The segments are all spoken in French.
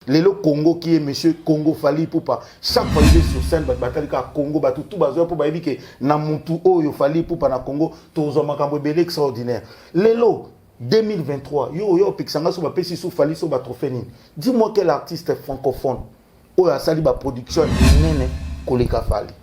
Le Congo qui est monsieur Congo Fali Poupa. Chaque fois il est sur scène, Batalika Congo, tout bazar pour dire que Namuntu Oyo Fali Poupa na Congo, tous ont makambo belé extraordinaire. Lelo 2023, yo pixanga sur pesi sous Fali sur trophée. Dis-moi quel artiste francophone Oyo sali ba production nene koleka Fali.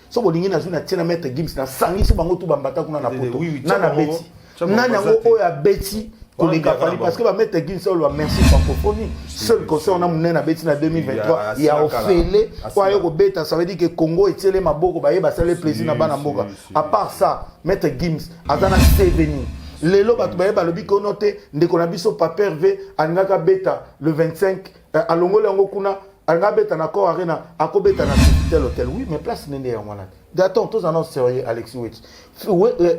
So bolingi na zuna tiena mettre Gims na sangi si bango tout bambata kuna na poto. Nana beti. Nana ngo Oyo beti. Parce que va mettre Guin seul merci francophonie. Seul concert on a mené na beti na 2023, il y a offélé quoi yo beta, ça veut dire que Congo et tiele maboko ba yeba ça le plaisir na bana mboka. À part ça, mettre Gims azana seveni. Lelo batu ba yeba lobi ko noté ndeko na biso Papa Hervé angaka beta le 25 à Longole ngo kuna anga beta na ko arena akobeta na tel hôtel. Oui, mais place nene ya wana. D'attends, tous annonce sérieux Alexis Witch.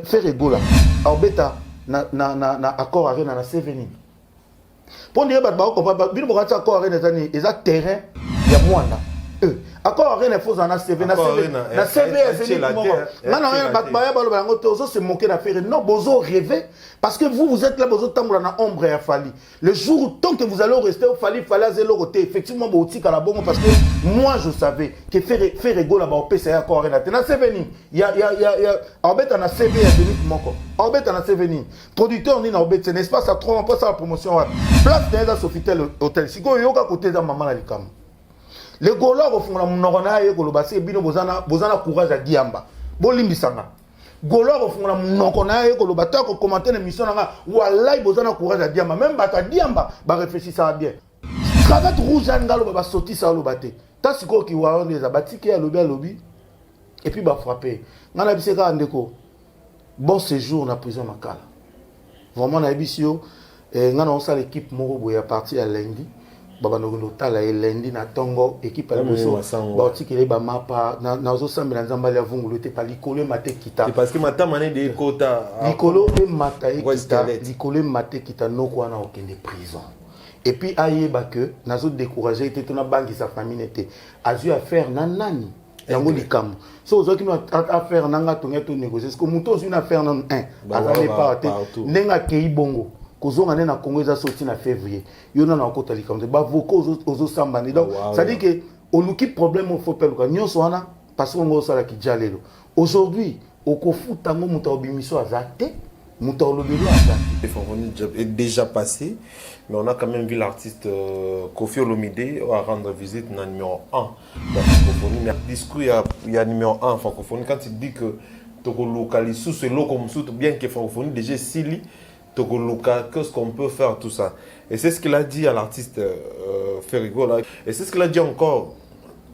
Faire égola. Au beta na accord arena na seveni. Pour dire bat ba ko ba bino ko ta accord arena tani exact terrain ya mwanda. Accord arena faut en a seveni na seveni. Na seveni maintenant bat ba ba lo ba ngo to se moquer na faire non bozo rêver parce que vous êtes là bozo tambola na ombre ya Fali. Le jour tant que vous allez rester au Fali zéro côté effectivement botika la bongo parce que moi je savais que faire ego là ba au PC accord arena na seveni. Ya Albert na CV ya Denis Moko. Albert na seveni. Producteur ni na Albert n'est-ce pas ça trop pas ça la promotion. Place dans Sofitel hôtel. Siko yoka côté da maman na likam. Les Gaulois au fond la monokona ye kolobase bino bozana courage à Diamba. Bolimbisanga. Gaulois au fond la monokona ye kolobata ko commenter l'émission nga wallahi bozana courage à Diamba même bata Diamba ba réfléchir ça bien. Cravate rouge ngalo ba sorti ça lobate. Ta siko ki wa on les abatiki à lobby et puis ba frapper. Ngana biseka ndeko. Bon séjour na prison makala. Vraiment na bisio ngana on sa l'équipe moko boya parti à lundi. Baba no tala lundi na tongo équipe à boso ba tikele ba mapa na zo sambela nzamba ya vungulu te pa likolo mate kita parce que mata mané de kota likolo e mata e kita likolo mate kita noko wana okende prison et puis ayeba que nazo décourager était na banque sa famille n'était azu affaire na nani yango likam so zo kino affaire nanga tonga to négocier parce que muto une affaire non azale pas te nenga kei bongo kozonga na Congo eza sorti na février yona na kota likamze ba voko ozo sambani donc ça dit que oluki problème au faut peluka nyonso wana parce que ngo sala ki jalelo aujourd'hui okofuta ngo muta obimiso azate muta olobelo azate est déjà passé mais on a quand même vu l'artiste Koffi Olomide à rendre visite na numéro 1 dans francophonie mais discours il y a numéro 1 francophonie quand il dit que toko localiser ce lokom bien que francophonie déjà Sili Togoluka, qu'est-ce qu'on peut faire tout ça? Et c'est ce qu'il a dit à l'artiste Ferrigo là. Et c'est ce qu'il a dit encore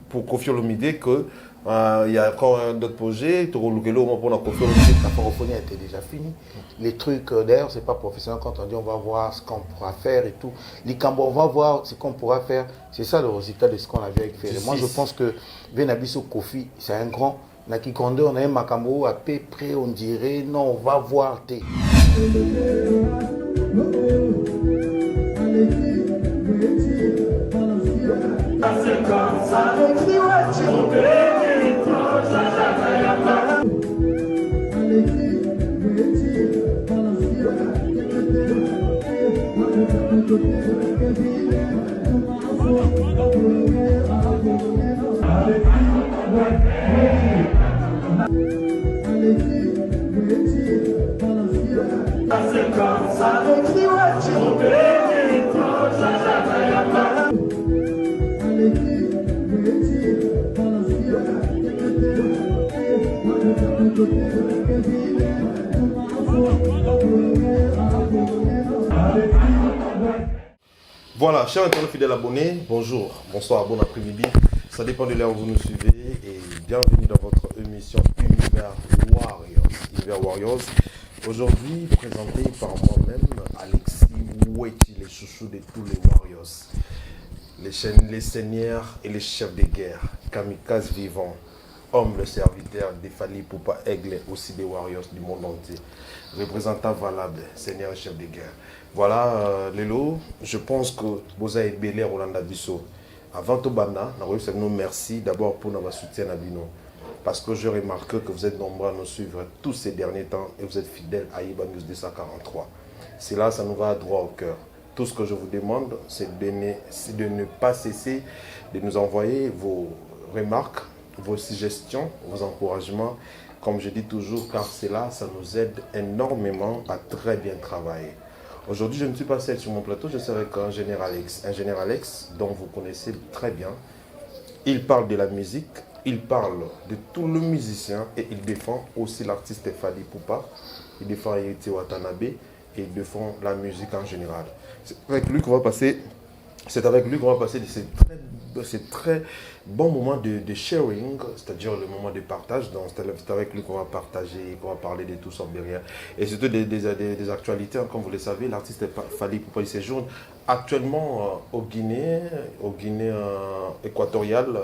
pour Koffi Olomide que il y a encore d'autres projets. Togoluka là pour la Koffi Olomide. La francophonie était déjà finie. Les trucs d'ailleurs c'est pas professionnel quand on dit on va voir ce qu'on pourra faire et tout. Les Cambo on va voir ce qu'on pourra faire. C'est ça le résultat de ce qu'on a vu avec Ferrigo. Moi je pense que Venabiso Koffi c'est un grand. Na qui grandeur on a un Makambo à peu près on dirait non on va voir tes. Voilà, chers internautes fidèles abonnés, bonjour, bonsoir, bon après-midi. Ça dépend de l'heure où vous nous suivez et bienvenue dans votre émission Univers Warriors. Aujourd'hui, présenté par moi-même, Alexis Wetchi, les chouchous de tous les Warriors. Les seigneurs et les chefs de guerre, kamikazes vivants, hommes le serviteur des Fali Poupa Aigle, aussi des Warriors du monde entier. Représentant valable, seigneur et chef de guerre. Voilà, Lelo, je pense que vous avez belé Rolanda Bisso. Avant tout, Banda, nous merci d'abord pour notre soutien à Bino. Parce que je remarque que vous êtes nombreux à nous suivre tous ces derniers temps et vous êtes fidèles à Iba News 243. C'est là, ça nous va droit au cœur. Tout ce que je vous demande, c'est de ne pas cesser de nous envoyer vos remarques, vos suggestions, vos encouragements. Comme je dis toujours, car cela, ça nous aide énormément à très bien travailler. Aujourd'hui, je ne suis pas seul sur mon plateau, je serai avec Ingénieur Alex. Ingénieur Alex, dont vous connaissez très bien. Il parle de la musique, il parle de tout le musicien et il défend aussi l'artiste Fally Ipupa. Il défend Yaité Watanabe et il défend la musique en général. C'est avec lui qu'on va passer ces très bons moments de sharing, c'est-à-dire le moment de partage. Donc c'est avec lui qu'on va partager, qu'on va parler de tout, sans rien. Et surtout des actualités, hein, comme vous le savez, l'artiste Fally Ipupa, il séjourne actuellement au Guinée équatoriale,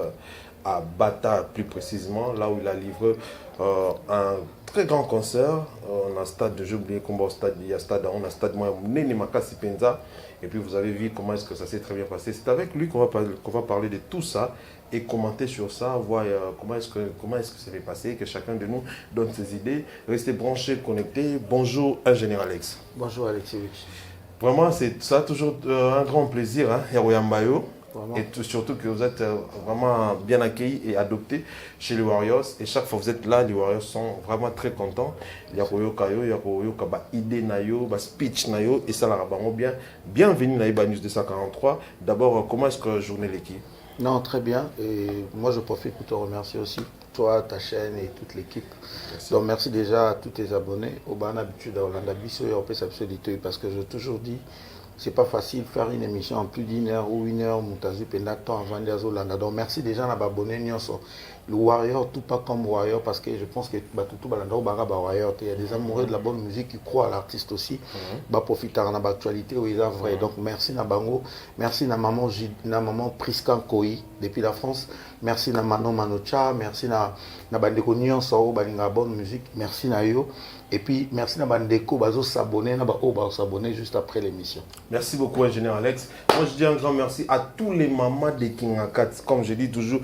à Bata plus précisément, là où il a livré un très grand concert. On a un stade, j'ai oublié comment il y a stade, on a un stade Nene Makasi Penza. Et puis vous avez vu comment est-ce que ça s'est très bien passé. C'est avec lui qu'on va parler de tout ça et commenter sur ça, voir comment est-ce que ça s'est passé, que chacun de nous donne ses idées. Restez branchés, connectés. Bonjour, Ingénieur Alex. Bonjour Alexis. Vraiment, ça a toujours un grand plaisir, hein, Yaroyambayo. Et surtout que vous êtes vraiment bien accueillis et adoptés chez les Warriors. Et chaque fois que vous êtes là, les Warriors sont vraiment très contents. Il y a idée nayo, speech nayo, et ça la rabango bien. Bienvenue à Iba News 243. D'abord, comment est-ce que journée l'équipe? Non, très bien. Et moi, je profite pour te remercier aussi, toi, ta chaîne et toute l'équipe. Donc, merci déjà à tous tes abonnés. Au ban habitude à Hollande Bisso et Opes Absoluté, parce que j'ai toujours dit, c'est pas facile de faire une émission en plus d'une heure ou une heure, Moutazi Pendaton avant d'Azolanda. Donc, merci déjà à abonnés. Le Warrior, tout pas comme Warrior, parce que je pense que tout Warrior, il y a des amoureux de la bonne musique qui croient à l'artiste aussi. Profiter de l'actualité où il est vrai. Donc, merci Nabango, merci à maman Priscan Koi depuis la France, merci à Manon Manocha, merci à Bandeko Nyonso, Balinga bonne musique, merci à yo. Et puis, merci à Bandeko, Bazo s'abonner, s'abonner juste après l'émission. Merci beaucoup, Ingénieur Alex. Moi, je dis un grand merci à tous les mamans de King Akat. Comme je dis toujours,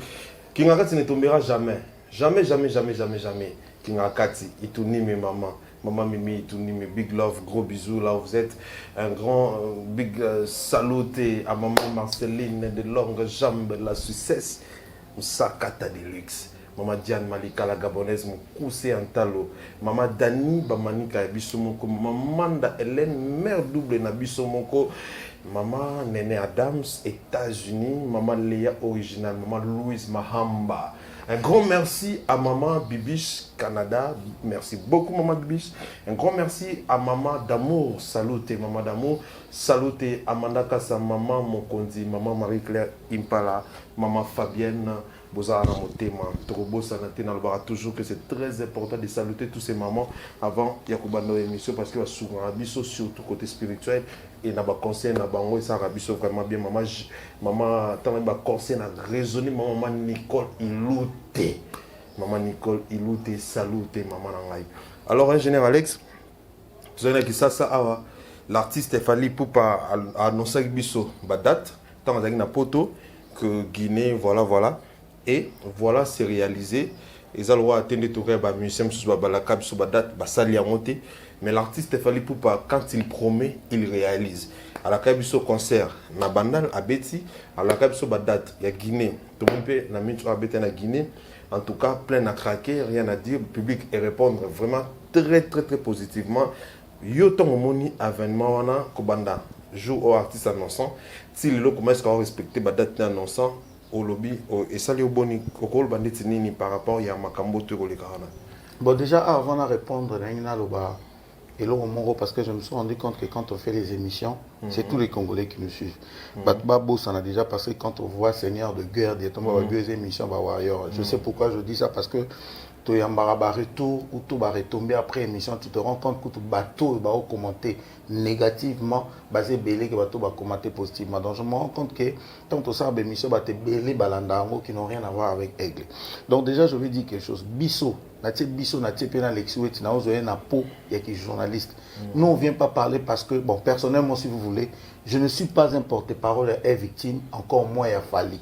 King Akat ne tombera jamais. Jamais, jamais, jamais, jamais, jamais. King Akat, il tourne mes mamans. Maman Mimi, il tourne mes big love, gros bisous. Là où vous êtes, un grand big saluté à maman Marceline de longues jambes, la success. Moussakata de luxe. Maman Diane Malika, la gabonaise, mon coussé en talo. Maman Dani, Bamanika, Bisomoko. Maman Manda Hélène, mère double, na Bisomoko. Maman Nene Adams, États-Unis. Maman Léa originale. Maman Louise Mahamba. Un grand merci à Maman Bibiche, Canada. Merci beaucoup, Maman Bibiche. Un grand merci à Maman d'amour. Saluté, Maman d'amour. Saluté, Amanda Kassa, Maman Mokondi, Maman Marie-Claire Impala, Maman Fabienne. Toujours que c'est très important de saluter tous ces mamans avant Yakubano émission parce qu'il y a souvent Rabiso surtout côté spirituel et n'a pas conseil n'a pas et ça Rabiso vraiment bien maman tant même conseil n'a raisonné maman Nicole Ilouté saluté maman Nangai. Alors ingénieur Alex vous avez dit ça l'artiste Fally Ipupa a annoncé Biso date tant na poto que Guinée voilà. Et voilà, c'est réalisé. Les allois attendent tout le musicien sur la sur la date, mais l'artiste Fally Ipupa, quand il promet, il réalise. À la Kabiso concert, na bandal à Betty, à la Kabiso date, il y a Guinée. Tout le monde peut na minute à Betty na Guinée. En tout cas, plein à craquer, rien à dire. Le public et répondre vraiment très positivement. Yoton moni avènement wana kobanda jour au artiste annonçant. Si le commence à respecter la date annonçant. Au lobby et ça les boni kokol bandit nini par rapport à makambo to le karana. Bon déjà avant de répondre et là parce que je me suis rendu compte que quand on fait les émissions, c'est tous les Congolais qui nous suivent. Batbabo ça en a déjà passé quand on voit Seigneur de guerre des deux émissions Warrior. Je sais pourquoi je dis ça parce que tu as un retour ou tu vas retomber après l'émission, tu te rends compte que tout bateau va commenter négativement, basé belé que bateau va commenter positivement. Donc je me rends compte que tant que ça l'émission va te belé balandango qui n'ont rien à voir avec Aigle. Donc déjà je veux dire quelque chose. Bisso, natie pena Lexouet, na ozoé na peau et qui est journaliste. Nous on vient pas parler parce que bon personnellement si vous voulez, je ne suis pas un porte-parole et victime, encore moins il a fallu.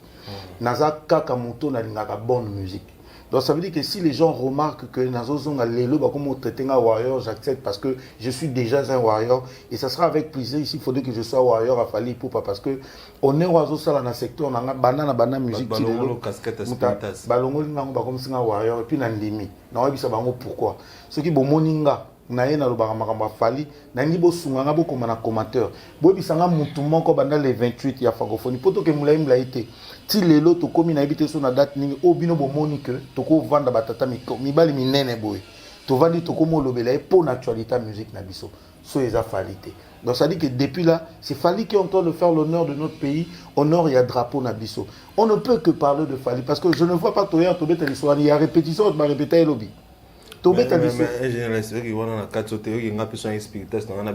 Naza kaka moto na lingaka bonne musique. Donc ça veut dire que si les gens remarquent que Nazozonga Lelo, comme on traite un warrior, j'accepte parce que je suis déjà un warrior. Et ça sera avec plaisir ici, il faudrait que je sois warrior à Fali Poupa parce que on est oiseau ça dans le secteur, on a banana musique. Balongo casquette spiritas. Balongo linga comme si un warrior et puis n'andemi. Non, et puis ça bango pourquoi? Ce qui bon moninga. Na na lobaka makambo Fali na ngi bo sunganga bo comme na commentaire bo bisanga mutu moko banda le 28 ya francophonie poto ke mulaim la été ti lelo to komi na ebité so na date ningi obino bo monique to ko vanda batata mibali minene boy to vandi to ko mo lobela pour actualité musique na biso so eza Fali té. Donc ça dit que depuis là c'est Fali qui est en train de faire l'honneur de notre pays, honneur et drapeau na biso. On ne peut que parler de Fali parce que je ne vois pas Toya to beta l'histoire, il y a répétition de ma répéter lobby. Mais ingénieur, c'est vrai qu'il y a 4 théories, il y a un spiritus, il y a un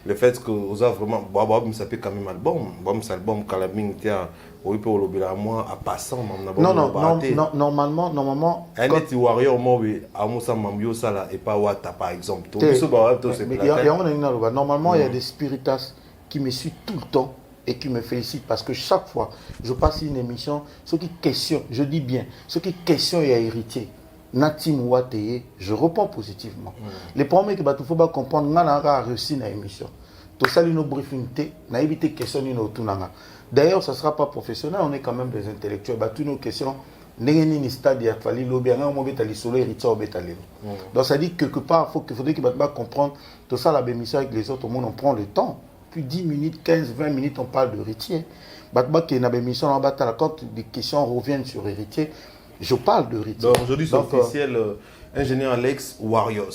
le fait que vous avez vraiment, ça peut quand même album, Calaming, oui, pour le bilan, moi, à passant, normalement. Un petit warrior, moi, à Moussa Mambio, ça et pas Wata, par exemple. Normalement, il y a des spiritus qui me suivent tout le temps et qui me félicitent parce que chaque fois je passe une émission, ce qui question, je dis bien, ce qui question est héritier. Natim Ouateye, je réponds positivement. Les problèmes que il faut comprendre, on a réussi dans l'émission. Tout ça, nos briefings, on a évité questions autour. D'ailleurs, ça ne sera pas professionnel, on est quand même des intellectuels. Toutes nos questions, n'engeni stade il fallait lobby un moment betali solo héritier au betalé. Donc ça dit que quelque part, il faudrait qu'il va comprendre tout ça la bémission avec les autres, au monde on prend le temps. Puis 10 minutes, 15, 20 minutes, on parle de héritier. Quand les questions reviennent sur héritier, je parle de héritier. Donc aujourd'hui, c'est officiel, ingénieur Alex Warriors.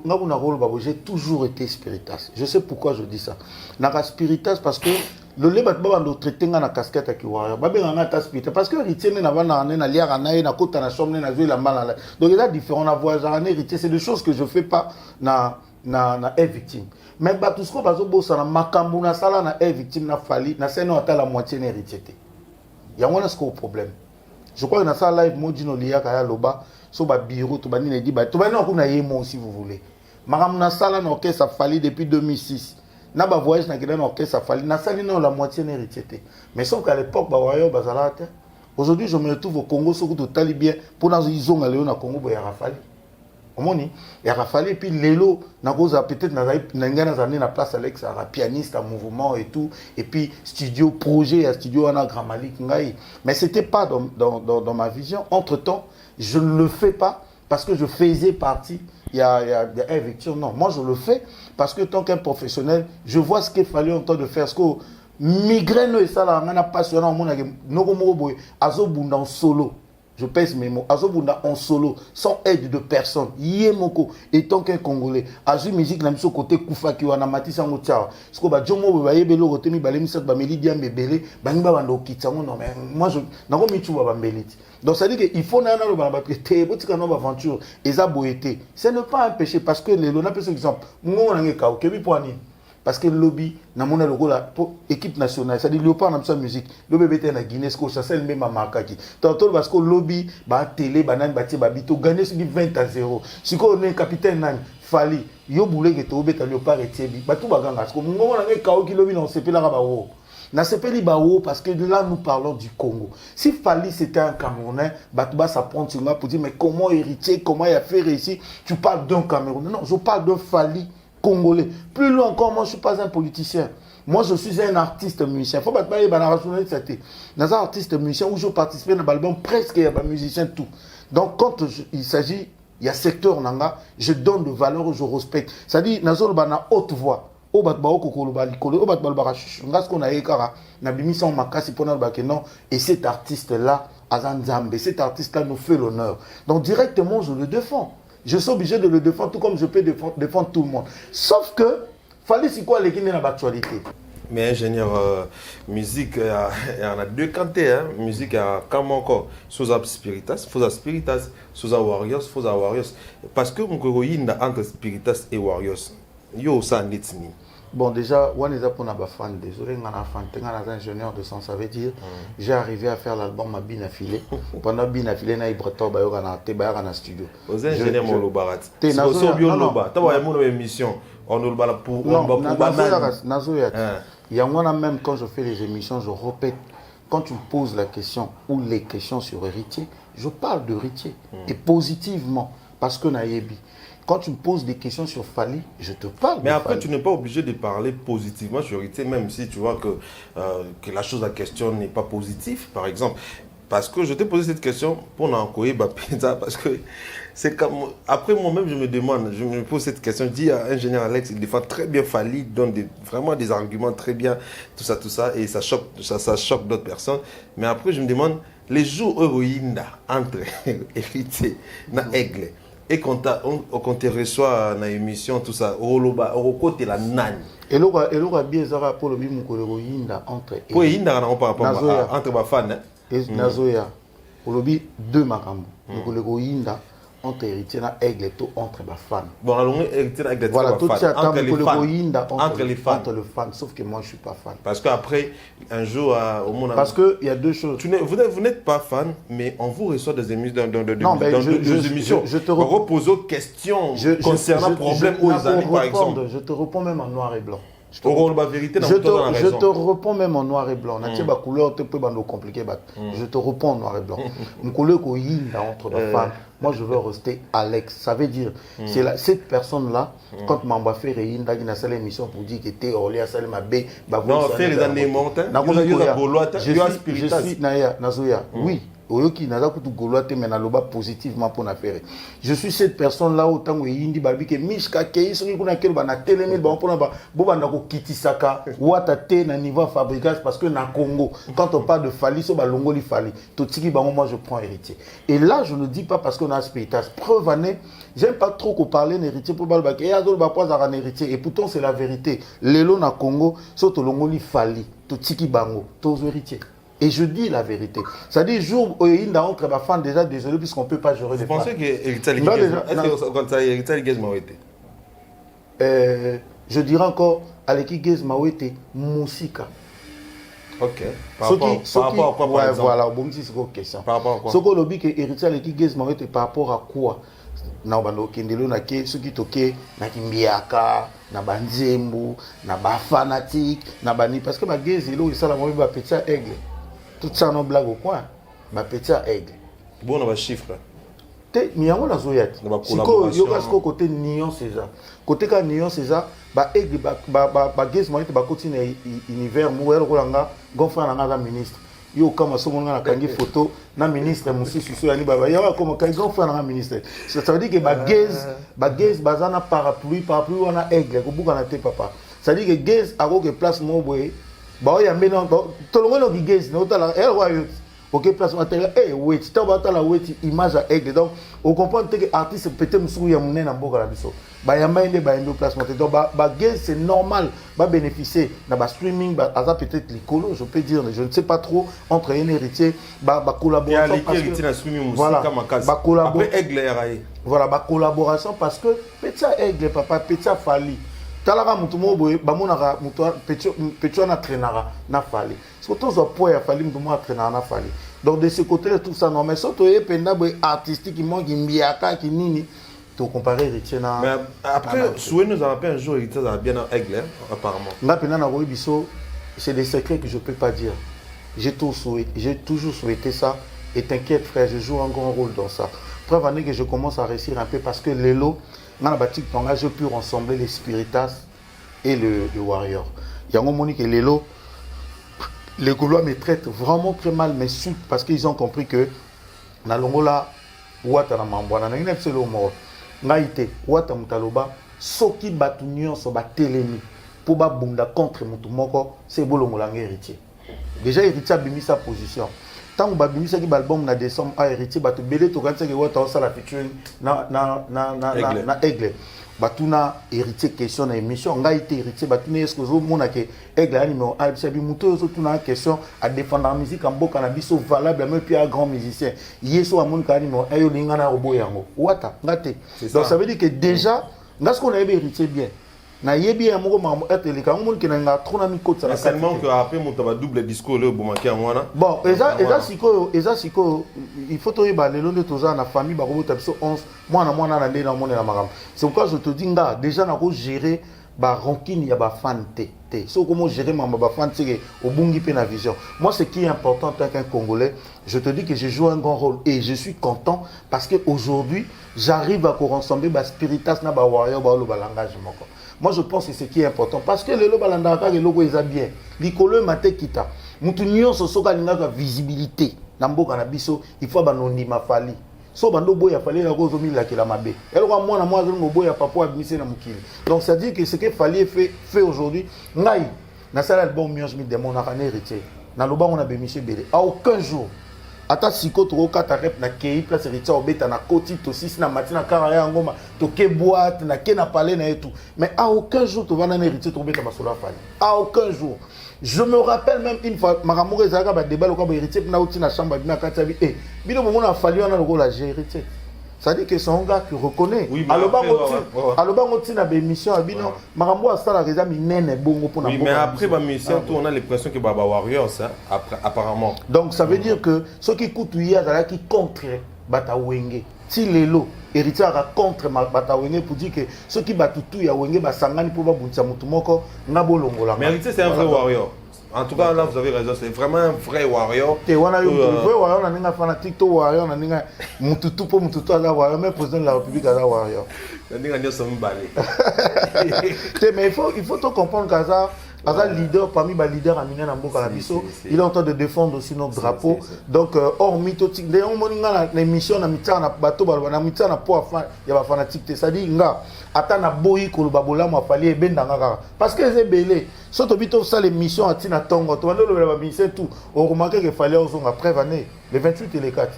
Non, j'ai toujours été spiritas. Je sais pourquoi je dis ça. Spiritas parce que le lait va traiter dans la casquette avec Warrior. Parce que héritier n'est pas na liara na kota na chambre na la mal. Donc il y a différents voisins héritier, c'est des choses que je fais pas na victime. Mais tout ce qu'on va faire, makambu na sala na victime na Fali, na seno ata la moitié n'héritier. Il y a un problème. Je crois que dans ça live modi no liya kaya loba so ba bureau to bani ne di ba to bani on na yemo si vous voulez. Makambu na sala na orchestre a Fali depuis 2006. Na ba voyage na kida na orchestre a Fali, na sali na la moitié n'héritier. Mais sauf qu'à l'époque ba wayo bazalate. Aujourd'hui, je me retrouve au Congo so ko tali bien pour dans ils ont allé au Congo ba ya Fali. Il a fallu, et puis Lélo, peut-être na place Alex, un pianiste, un mouvement et tout, et puis studio, projet, studio Anna Gramalik, mais ce n'était pas dans ma vision. Entre-temps, je ne le fais pas parce que je faisais partie, il y a des victimes. Non, moi je le fais parce que tant qu'un professionnel, je vois ce qu'il fallait en temps de faire. Ce que migraine et ça, là, on a passionnant, on a en solo. Je pèse mes mots. Azobunda en solo, sans aide de personne. Yemoko, étant qu'un Congolais. Azu musique, n'a mis côté Koufa qui wana matisa ngotia. Ce que Jomo va yebelo rotemi balemi sat bameli diam bebele, bangiba bando kitsango non mais moi je n'a pas mis tout bambelit. Donc ça dit que il faut n'ana le bambaté, botika no aventure, eza boété. Ce n'est pas un péché parce que les lona par exemple, ngo na ngeka o kebi poani. Parce que le lobby, na mon pour équipe nationale, c'est-à-dire le léopard dans musique, le bébé est en Guinée, ça c'est le même à Markaki. Tantôt parce que le lobby, télé, banane, babito, gagné sur 20-0. Si on est capitaine nan, Fali, yo boulé que tu bête léopard et tiebi, tout baganga. Parce que mon on a kao qui lobby dans CP là bao. Na CP li bao parce que là nous parlons du Congo. Si Fali c'était un Camerounais, Batouba ça prend sur moi pour dire mais comment héritier, comment il a fait réussir, tu parles d'un Camerounais. Non, je parle d'un Fali Congolais. Plus loin encore, moi je ne suis pas un politicien. Moi je suis un artiste musicien. Il faut pas te parler de la rationalité. Je suis un artiste musicien où je participe dans l'album, presque il y a des musiciens tout. Donc quand il s'agit, il y a secteur nanga, je donne de valeur, je respecte. C'est-à-dire, nazol bana haute voix. Au batba au kokolo balikolo, au batba barachuch. Ngas qu'on a écara, na bimisa en makasi pour notre non. Et cet artiste-là, Azan Zambé, cet artiste-là nous fait l'honneur. Donc directement, je le défends. Je suis obligé de le défendre tout comme je peux défendre tout le monde. Sauf que, fallait c'est quoi les Guinéens dans l'actualité. Mais ingénieur, musique, il y en a deux cantés. Hein. Musique, il y a comme encore, sous spiritas, sous warriors, parce que mon courrier entre spiritas et warriors, yo ça n'est pas. Bon, déjà, on est pour un fan. Désolé, on a un ingénieur de son, ça veut dire, j'ai arrivé à faire l'album à bin affilé. Pendant bin affilé, na ibreto ba yora na studio. Aux ingénieurs mon barat. C'est au bio loba. Tu vois, mon émission, on nous le pour Nazoyat. Il y a moi même quand je fais les émissions, je répète quand tu me poses la question ou les questions sur héritier, je parle d'héritier. Et positivement, parce que Naïebi. Quand tu me poses des questions sur Fali, je te parle. Mais après, Fali. tu n'es pas obligé de parler positivement sur héritier, même si tu vois que la chose en question n'est pas positive, par exemple. Parce que je t'ai posé cette question pour n'encoyer Bapinza, parce que c'est comme... Après, moi-même, je me demande, je me pose cette question, je dis à ingénieur Alex, il défend très bien Fali, il donne vraiment des arguments très bien, tout ça, et ça choque d'autres personnes. Mais après, je me demande, les jours héroïnes entre héritier et aigle, et quand te reçoit dans l'émission, tout ça, au côté la nani. Et là, bien ça pour le bim yinda entre. Pour yinda on parle pas entre ma fan. Et Nazoya, pour le bim deux makambo. Le yinda entre héritier na aigle tout entre ma fan. Bon, alors héritier na aigle. Voilà, tout ça entre les fans. Entre les fans. Entre le fan, sauf que moi je suis pas fan. Parce qu'après un jour au monde. Parce que il y a deux choses. Vous n'êtes pas fan, mais on vous reçoit des émissions dans des émissions. Je te repose aux questions concernant problème aux amis par exemple. Je te réponds même en noir et blanc. Je te réponds même en noir et blanc. Ma couleur te peut compliquer. Je te réponds en noir et blanc. Mon couleur entre les fans. Moi, je veux rester Alex. Ça veut dire, c'est cette personne-là, quand Mamba fait Réinda, qui a fait l'émission pour dire qu'il était Orléa, Salma B, non, faire les années montantes, je suis Nazoya. Oui. Oyoki naza kutu goloate mais na loba positivement pour affaire. Je suis cette personne là autant que yindi babi que mishka kei soki kuna kelo na télémil ba pona ba bobanda ko kitisaka wata te na niveau fabricage parce que na Congo quand on parle de Fali so ba longoli Fali to tiki bango moi je prends héritier. Et là je ne dis pas parce qu'on a spectacle preuve année, j'aime pas trop qu'on parle d'héritier pour balba et azol ba pas un héritier et pourtant c'est la vérité. Lelo na Congo so to longoli Fali to tiki bango to héritier. Et je dis la vérité. C'est-à-dire, jour où il y a entre les fans, déjà désolé, puisqu'on ne peut pas gérer les fans. Vous pensez que Héritier Liguez m'a été je dirais encore, Aleki Guez m'a été Moussika. Ok. Par rapport à quoi, ouais, voilà, bon, c'est une question. Par rapport à quoi? Ce qu'on a dit que Héritier Aleki Guez m'a été par rapport à quoi? Na bando kendelo na ke ceux qui toqué na kimbiaka na banzembu na ba fanatique na bani parce que ba Guez il ça la moi ba petit aigle. Tout ça non blague au coin. Ma petit aigle. Bon, on va chiffre. Te miyango na zoyat. Siko yoga siko côté Nion César. Côté ka Nion César, ba aigle ba Guez moi ba continue univers mouer rolanga gonfra na ministre. Yo kama somo na kangi photo na ministre Moussissi so yani baba ya comme quand gonfra na ministre. Ça veut dire que ba Guez bazana parapluie wana aigle ko buka na te papa. Ça veut dire que Guez a ko place mo boy. Bah il y a maintenant tout le monde qui gaze non la elle voit OK place matériel wait tu vas la wait image à aigle donc on comprend que artiste peut-être msou ya munena mboka la biso ba ya mainde ba endo place matériel donc ba gaze c'est normal ba bénéficier na ba streaming ba aza peut-être l'écolo je peux dire je ne sais pas trop entre un héritier ba collaboration parce que voilà ba collaboration après aigle RAE voilà ba collaboration parce que petit aigle papa petit Fali talaka mutu mo boye bamonaka mutu petio na traînera na Fali surtout zo po ya Fali mutu mo traînera na Fali donc de ce côté là tout ça non mais surtout e penda boy artistique qui mo mbiaka ki nini to comparer héritier na mais après souhait nous a rappelé un jour héritier ça bien aigle apparemment nga pena na biso c'est des secrets que je peux pas dire j'ai toujours souhaité ça et t'inquiète frère je joue un grand rôle dans ça preuve année que je commence à réussir un peu parce que Lelo dans la bâtique j'ai pu rassembler les Spiritas et le Warrior. Il y a un moment que Lelo, les Gaulois me traitent vraiment très mal, mais parce qu'ils ont compris que na longola wata na mambwana na ngine selo mo ngaite wata mutaloba soki batu nyonso ba telemi pour ba bunda contre mutu moko c'est bolongola héritier. Déjà héritier a bimi sa position. Tant que babimisa qui album na décembre a héritier batu belé to kanisa ke wata osala featuring na aigle batuna héritier question na émission ngaite héritier batuna est-ce que zo mona ke aigle numéro 1 bisabi muto zo tuna question à défendre la musique en boka na biso valable même puis un grand musicien yeso amon ka numéro 1 yo linga na robo yango wata ngate donc ça veut dire que déjà ngas qu'on a héritier bien na yebi ya moko mambo eteli ka ngomoni ke na trop na mikotsa na seulement que après mon taba double discours le bomaki amwana bon eza siko il faut to ba lelo nde toza na famille ba robota biso 11 mwana na ndé na monela makam c'est pourquoi je te dis nga déjà na ko gérer rancune il y a ba fan té so comment gérer ma ba fan c'est au bungi pe na vision. Moi ce qui est important en tant qu'un Congolais, je te dis que je joue un grand rôle et je suis content parce que aujourd'hui j'arrive à rassembler ba spiritas na ba warrior ba lo ba langage moko. Moi je pense que c'est ce qui est important parce que le lo balanda ka le logo est bien likolo mate kita mutu nyonso soka linga visibilité na mboka na biso il faut banondima fali so bando boya fallait la cause au milieu la mabe elle roi moi na moi zo boya papa abimisi na mukili. Donc ça dit que ce que fallait fait aujourd'hui ngai na sala album mieux mi de mon héritier na loba on a bémiché belé à aucun jour ata siko to ka ta rep na kei place héritier obeta na koti to six na matina karaya ngoma to ke boîte na ke na palais na et tout, mais à aucun jour to va na héritier to obeta masolo fallait à aucun jour. Je me rappelle même une fois, Maramou Ezaka va débat le corps héritier, na outi na chambre, na katabi, et bino moment a fallu on a le rôle à héritier. Ça dit que c'est un gars qui reconnaît. Oui, alors on na bémission à bino, Maramou a ça la raison minene bongo pour na. Oui, mais après ma mission, on a l'impression que Baba Warriors, hein, après apparemment. Donc ça veut dire que ceux qui coûtent hier, qui contre Bata Wenge. Si lelo héritier a contre Bata Wenge pour dire que ceux qui battent tout ya Wenge ba sangani pour ba buncha mutu moko na bolongola. Mais héritier c'est un vrai warrior. En tout cas là vous avez raison, c'est vraiment un vrai warrior. Et on a eu un vrai warrior na ninga fanatique to warrior na ninga mutu tout pour mutu to ala warrior, même président de la République ala warrior. Na ninga nyo somme balé. Mais il faut tout comprendre qu'Aza leader parmi les leaders aminés dans Mboka la biso, il est en train de défendre aussi notre drapeau. Donc hormis tout d'ailleurs on a l'émission na mitana na bateau na mitana pour il y a fanatique ça dit nga ata na boyi ko babola mo fali ebenda nga parce que c'est belé soto bito ça l'émission atina tongo to ndelo ba bise tout on remarque que fallait on après année le 28 et le 4.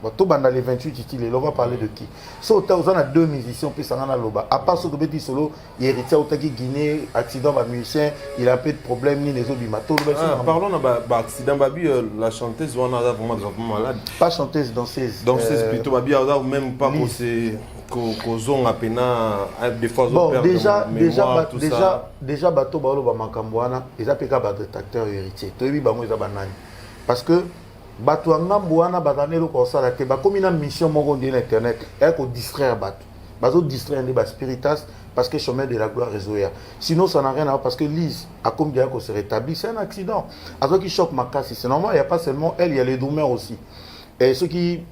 Bon, tout banda les 28 il on va parler de qui. So on a deux musiciens puis ça na loba. À part ce que beti solo, héritier au taki Guinée, accident ba musicien, il a un peu de problème ni les autres bimato. Parlons de accident babi la chanteuse on a vraiment malade. Pas chanteuse, danseuse. Danseuse plutôt babi ou même pas pour c'est qu'aux a pena des fois bon déjà bateau ba lo ba makambwana, ils appellent ba détracteur héritier. To bi bango ils banani. Parce que bato ngambo wana bazanelo ko sala te ba komi na mission moko de internet et ko distraire bato bazo distraire les spiritas parce que chemin de la gloire résoya sinon ça n'a rien à voir parce que Lise a comme dire que se rétablit c'est un accident à ceux qui choque ma casse c'est normal il y a pas seulement elle il y a les doumeurs aussi et ceux qui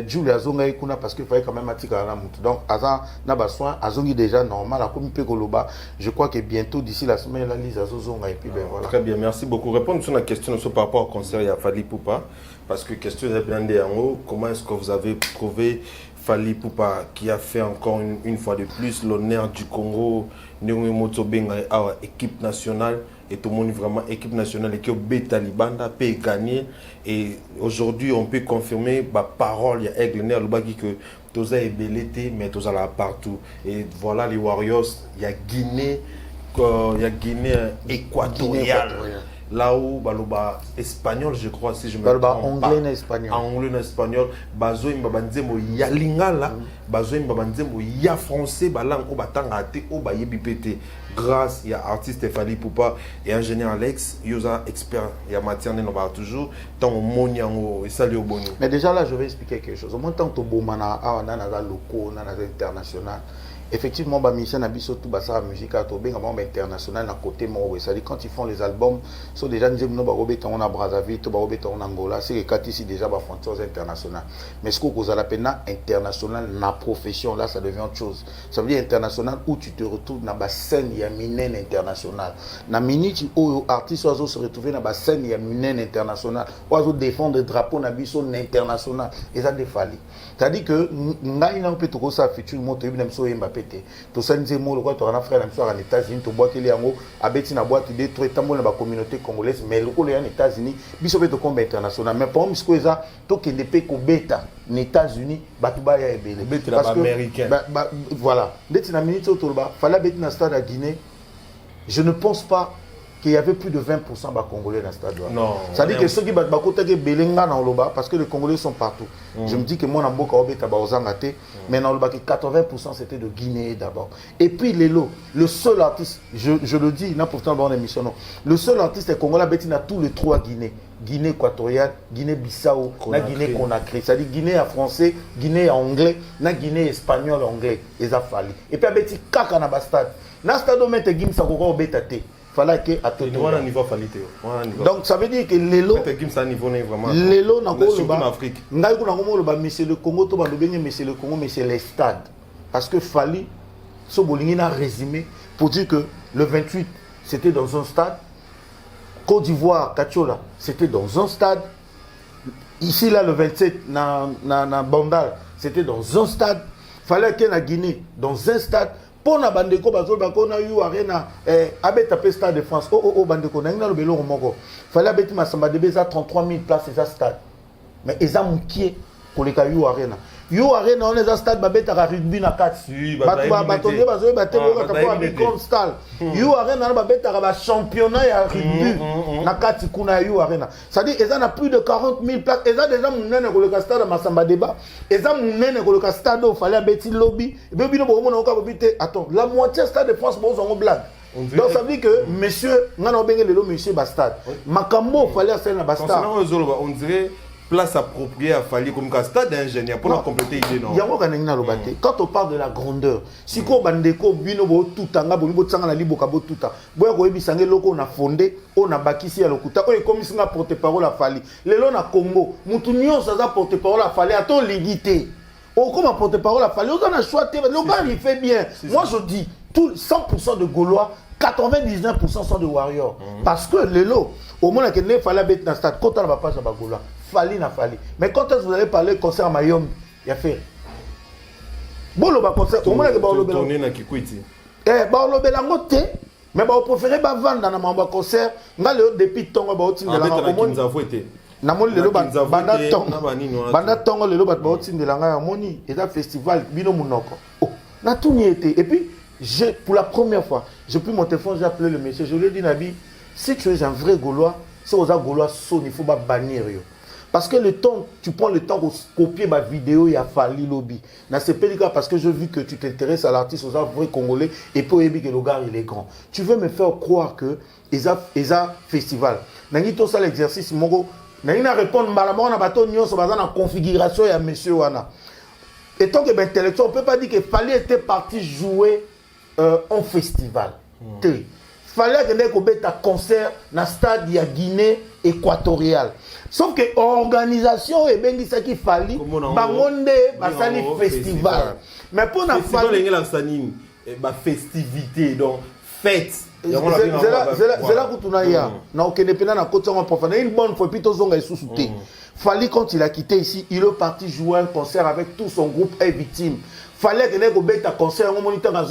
Julia Zonga ikuna parce qu'il fallait quand même attirer la moute donc azan na ba soin azongi déjà normal a comme Pekoloba je crois que bientôt d'ici la semaine la Lise Zonga et puis ben voilà. Très bien, merci beaucoup. Répondre sur la question par rapport au concert il y a Fally Poupa parce que question est bien en haut, comment est-ce que vous avez trouvé Fally Poupa qui a fait encore une fois de plus l'honneur du Congo, Néo Motobenga équipe nationale et tout le monde vraiment équipe nationale et qui a Talibanda peut gagner et aujourd'hui on peut confirmer ma parole il y a Aigle Ner le bagi que tous est belleté mais tous là partout et voilà les Warriors il y a Guinée équatoriale là où baloba espagnol je crois si je me trompe anglais et espagnol anglais et espagnol bazo imba nzembo ya lingala bazo imba nzembo ya français balang o batanga te o bayebi pété grâce il y a artiste Fally Poupa et ingénieur Alex yosa expert il y a matière ne va toujours tant au moniango et salut au boni. Mais déjà là je vais expliquer quelque chose au moins tant to bomana a na locaux na international. Effectivement, bah mission abisso tout bah ça musique à Tobé, vraiment international à côté moi. Ça dit quand ils font les albums, sont déjà nous avons robé on a Brazzaville, tout robé on Angola, c'est que quand ici déjà bah frontières internationales. Mais ce qu'on cause à la peine international, na profession là ça devient autre chose. Ça veut dire international où tu te retrouves dans la scène il y a minen international. Na minute où artiste oiseau se retrouver dans la scène il y a minen international. Oiseau défendre le drapeau na bisso international et ça défali. C'est-à-dire que ngai na peut tout ça futur moto ibnem so Mbappé to sanze mo le quoi to na frère na so en États-Unis to boîte li yango abeti na boîte de tout tambo na ba communauté congolaise mais le ko en États-Unis biso beto combat international mais pour ce que ça to kende pe ko beta aux États-Unis batu ba ya ebele parce que américain voilà ndeti na minute to ba fala beti na stade à Guinée je ne pense pas qu'il y avait plus de 20% de Congolais dans le stade. Non. Ça dit que ceux qui battent côté Belenga dans le bas, parce que les Congolais sont partout. Je me dis que moi, Namboka Obeta Baozangate, mais dans le bas, 80% c'était de Guinée d'abord. Et puis Lelo, le seul artiste, je le dis, n'importe quelle bonne émission, non. Le seul artiste est Congolais, Betty a tous les trois Guinées. Guinée équatoriale, Guinée-Bissau, la Guinée Conakry. C'est-à-dire Guinée à français, Guinée à anglais, la Guinée espagnol anglais. Et ça fallait. Et puis, Betty Kaka na stade. Dans le stade, on met Guinée, ça va Obeta. Fallait que à tout niveau. Donc ça veut dire que Lelo Lelo na en Afrique. Ngai kuna ngomolo monsieur le Congo to ba monsieur le Congo mais c'est les stades parce que Fali so bolingi na résumé pour dire que le 28 c'était dans un stade, Côte d'Ivoire Kachola c'était dans un stade, ici là le 27 na Bandal c'était dans un stade, fallait que na Guinée dans un stade. Pour na bandeko bazol bakona yu arena abeta pe stade de France bandeko na ngina lo belo moko fallait abeti masamba de beza 33 000 places za stade mais eza mukie koleka yu arena on est à stade babeta rugby na 4 batonde bazol batebo ka tapo avec style yu arena na babeta ba championnat ya rugby na 4 kuna yu arena ça dit eza na plus de 40 000 places eza déjà munene koleka stade masamba débat eza munene koleka stade au fallait abeti lobby et bino bomo na ka bobite attends la moitié stade de France bozo en blague. Donc ça veut dire que monsieur ngana obenge lelo monsieur Bastard makambo fallait faire na Bastard on dirait place appropriée à Fali comme un stade d'ingénieur pour compléter l'idée non. Quand on parle de la grandeur, si ko bandeko bino bo tutanga bo tsanga na liboka bo tuta. Boya ko ebisange loko na fondé, on a bakisi ya lokuta. O comme singa porte-parole à Fali. Lelo na Congo, mutu nyonso za porte-parole à Fali ato ligité. O comme porte-parole à Fali, on a choisi le bar il fait bien. Moi je dis tout 100% de Gaulois, 99% sont de Warriors parce que Lelo au moins que ne fallait mettre dans stade quand on va pas à Gaulois. Fali na Fali. Mais quand vous allez parler concert à Mayom, il y a fait. Bon, le concert, au moins que Baolo Belango. Baolo Belango, mais vous préférez vendre dans un concert. Depuis le temps, vous avez été. Namoni lelo banda tongo lelo bat ba otinde la nga moni et festival bino munoko. Oh, na tout n'y était. Et puis pour la première fois, j'ai pris mon téléphone, j'ai appelé le monsieur, je lui ai dit Nabi, si tu es un vrai Gaulois, si vous êtes Gaulois son, il faut pas bannir yo. Parce que le temps, tu prends le temps de copier ma vidéo, il y a Fali Lobby. C'est pas le cas parce que j'ai vu que tu t'intéresses à l'artiste, aux vrais Congolais, et pour que le gars il est grand. Tu veux me faire croire que Eza festival. Nangi tout ça l'exercice, mongo. Nangi na répondre malamment on a bateau nyon sur la configuration et à monsieur Wana. Et tant que intellectuel, on peut pas dire que Fali était parti jouer en festival. Fallait que nous ayons un concert dans le stade de Guinée équatoriale. Sauf que l'organisation est bien ça qu'il fallait. Bangonde basali festival. Mais pour la festivité donc fête. C'est là que tu n'as rien. Non, que ne peut pas côté en profondeur. Une bonne fois plutôt zonga sous souté. Fallait quand il a quitté ici, il est parti jouer un concert avec tout son groupe et victime. Fallait que nous ayons un concert en moniteur ma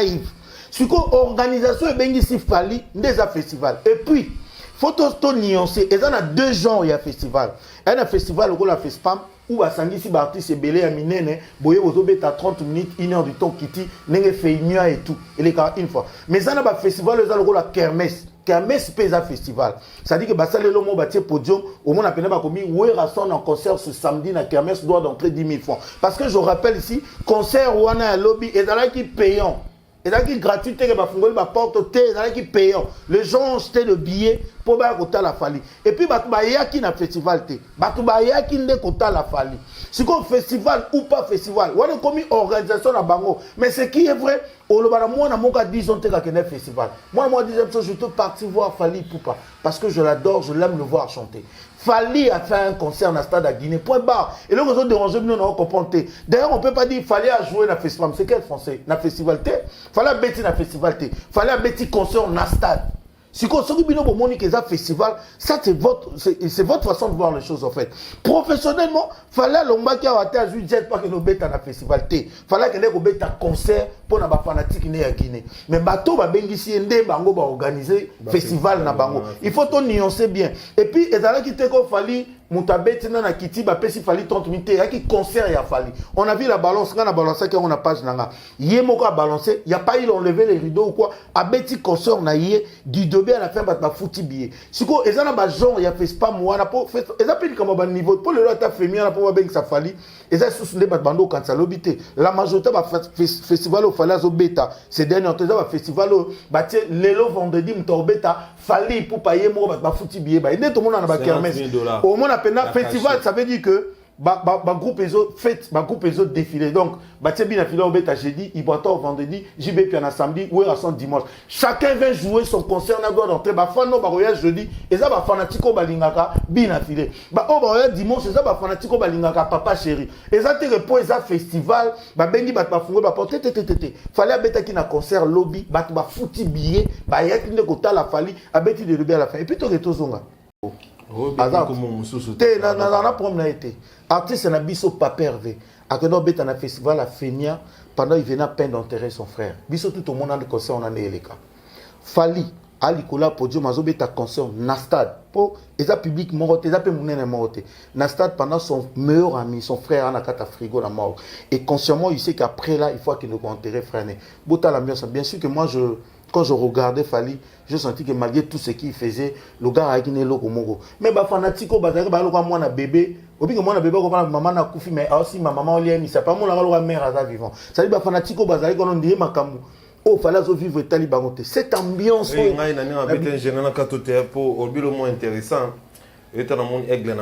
live. Si l'organisation est bien ici, Fali, des festival. Et puis, il faut tout nuancer. Il y a deux genres de festival. Il y a un festival où on a fait spam, où à Sangisi, l'artiste est belé à Minene, boye aux obés à 30 minutes, 1 heure du temps, Kitty, n'est fait et tout. Il est une fois. Mais il y a un festival, il y a la kermesse. Kermesse pèse un festival. Ça dit que ça les lomo bâtir podium, au moins on a peine pas commis, où est rassemble en concert ce samedi, la kermesse doit d'entrer 10 000 francs. Parce que je rappelle ici, concert où on a un lobby, et dans là qui payant. Et là, qui gratuité, la porte, qui payant. Les gens ont acheté le billet pour aller à la Fali. Et puis, il y a qui na festival. Il y a qui n'a la Fali. Si c'est un festival ou pas festival, on a commis organisation à Bango. Mais ce qui est vrai, moi, je dis que c'est un festival. Moi, je suis parti voir Fali Poupa. Parce que je l'adore, je l'aime le voir chanter. Fali a fait un concert dans le stade à Guinée. Point barre. Et là, on a dérangé, nous, on comprend. D'ailleurs, on ne peut pas dire qu'il fallait jouer dans le festival. C'est quel français? Dans le festival T. Fallait bêtir dans le festival T. Fallait bêtir concert dans le stade. Si vous avez un festival, ça c'est votre façon de voir les choses en fait. Professionnellement, il fallait que vous jet pas que nous bêtons dans le festival T. Il fallait que nous bêtons un concert pour na ba fanatique né ya Guinée mais bato ba bengisi ndé bango ba organiser festival na bango il faut to nuancer bien et puis ezala ki te ko fali mutabeti na kiti ba pesi fali 30 minutes ya ki concert ya fali on a vu la balance quand on a balancé qu'on a page nanga yemo ko balancer y a pas il enlevé les rideaux ou quoi a beti concert na yé du début à la fin ba fouti billet siko ezana ba genre ya fait pas moi na po fait ezapeli comme ba niveau pour le lot ta féminin na po ba beng sa fali eza sous les bando quand ça lobité la majorité ba festival au fali azo beta c'est dernier temps ba festival ba tie lelo vendredi mtobeta fali pour payer mo ba fouti billet ba tout le monde na ba kermesse au moins la festival, ça veut dire que groupe les autres défilé. Donc, bien affilé au bêta jeudi, il boit au vendredi, JB puis en samedi, ou à son dimanche. Chacun vient jouer son concert na doit d'entrée. Fan no baroya jeudi, et ça va fanatico balingaka bien affilé. Au baroya dimanche, et ça va fanatico balingaka papa chéri. Et ça te repos, et ça festival, bengi bat fungo ba porter tété. Fallait à bêta qui na concert lobby, bat ba fouti billet, ya qui ne kota la fali, a bêti de leber à la fin. Et puis tu retournes. Na problème été artiste na biso pas pervé à que no beta na festival à Fenia pendant il venait peindre enterrer son frère biso tout au monde en concert on en eleka fali ali kola podium azo beta concert na stade pour eza public moroté eza pe munene moroté na stade pendant son meilleur ami son frère na kata frigo la mort et consciemment il sait qu'après là il faut qu'il nous enterrer frère né bota l'ambiance bien sûr que moi quand je regardais Fali, je sentis que malgré tout ce qu'il faisait, le gars a gagné l'eau Mogo. Mais les fanatiques, ils ont moi un bébé. Au pire, moi un bébé, maman a couffé, mais aussi ma maman, elle c'est pas moi la mère à vivant. Ça dit, les fanatiques, ils ont dit, oh, fallait vivre talibangoté. Cette ambiance. Oui, il y a un général qui est pour le moins intéressant. Il y a un monde aigle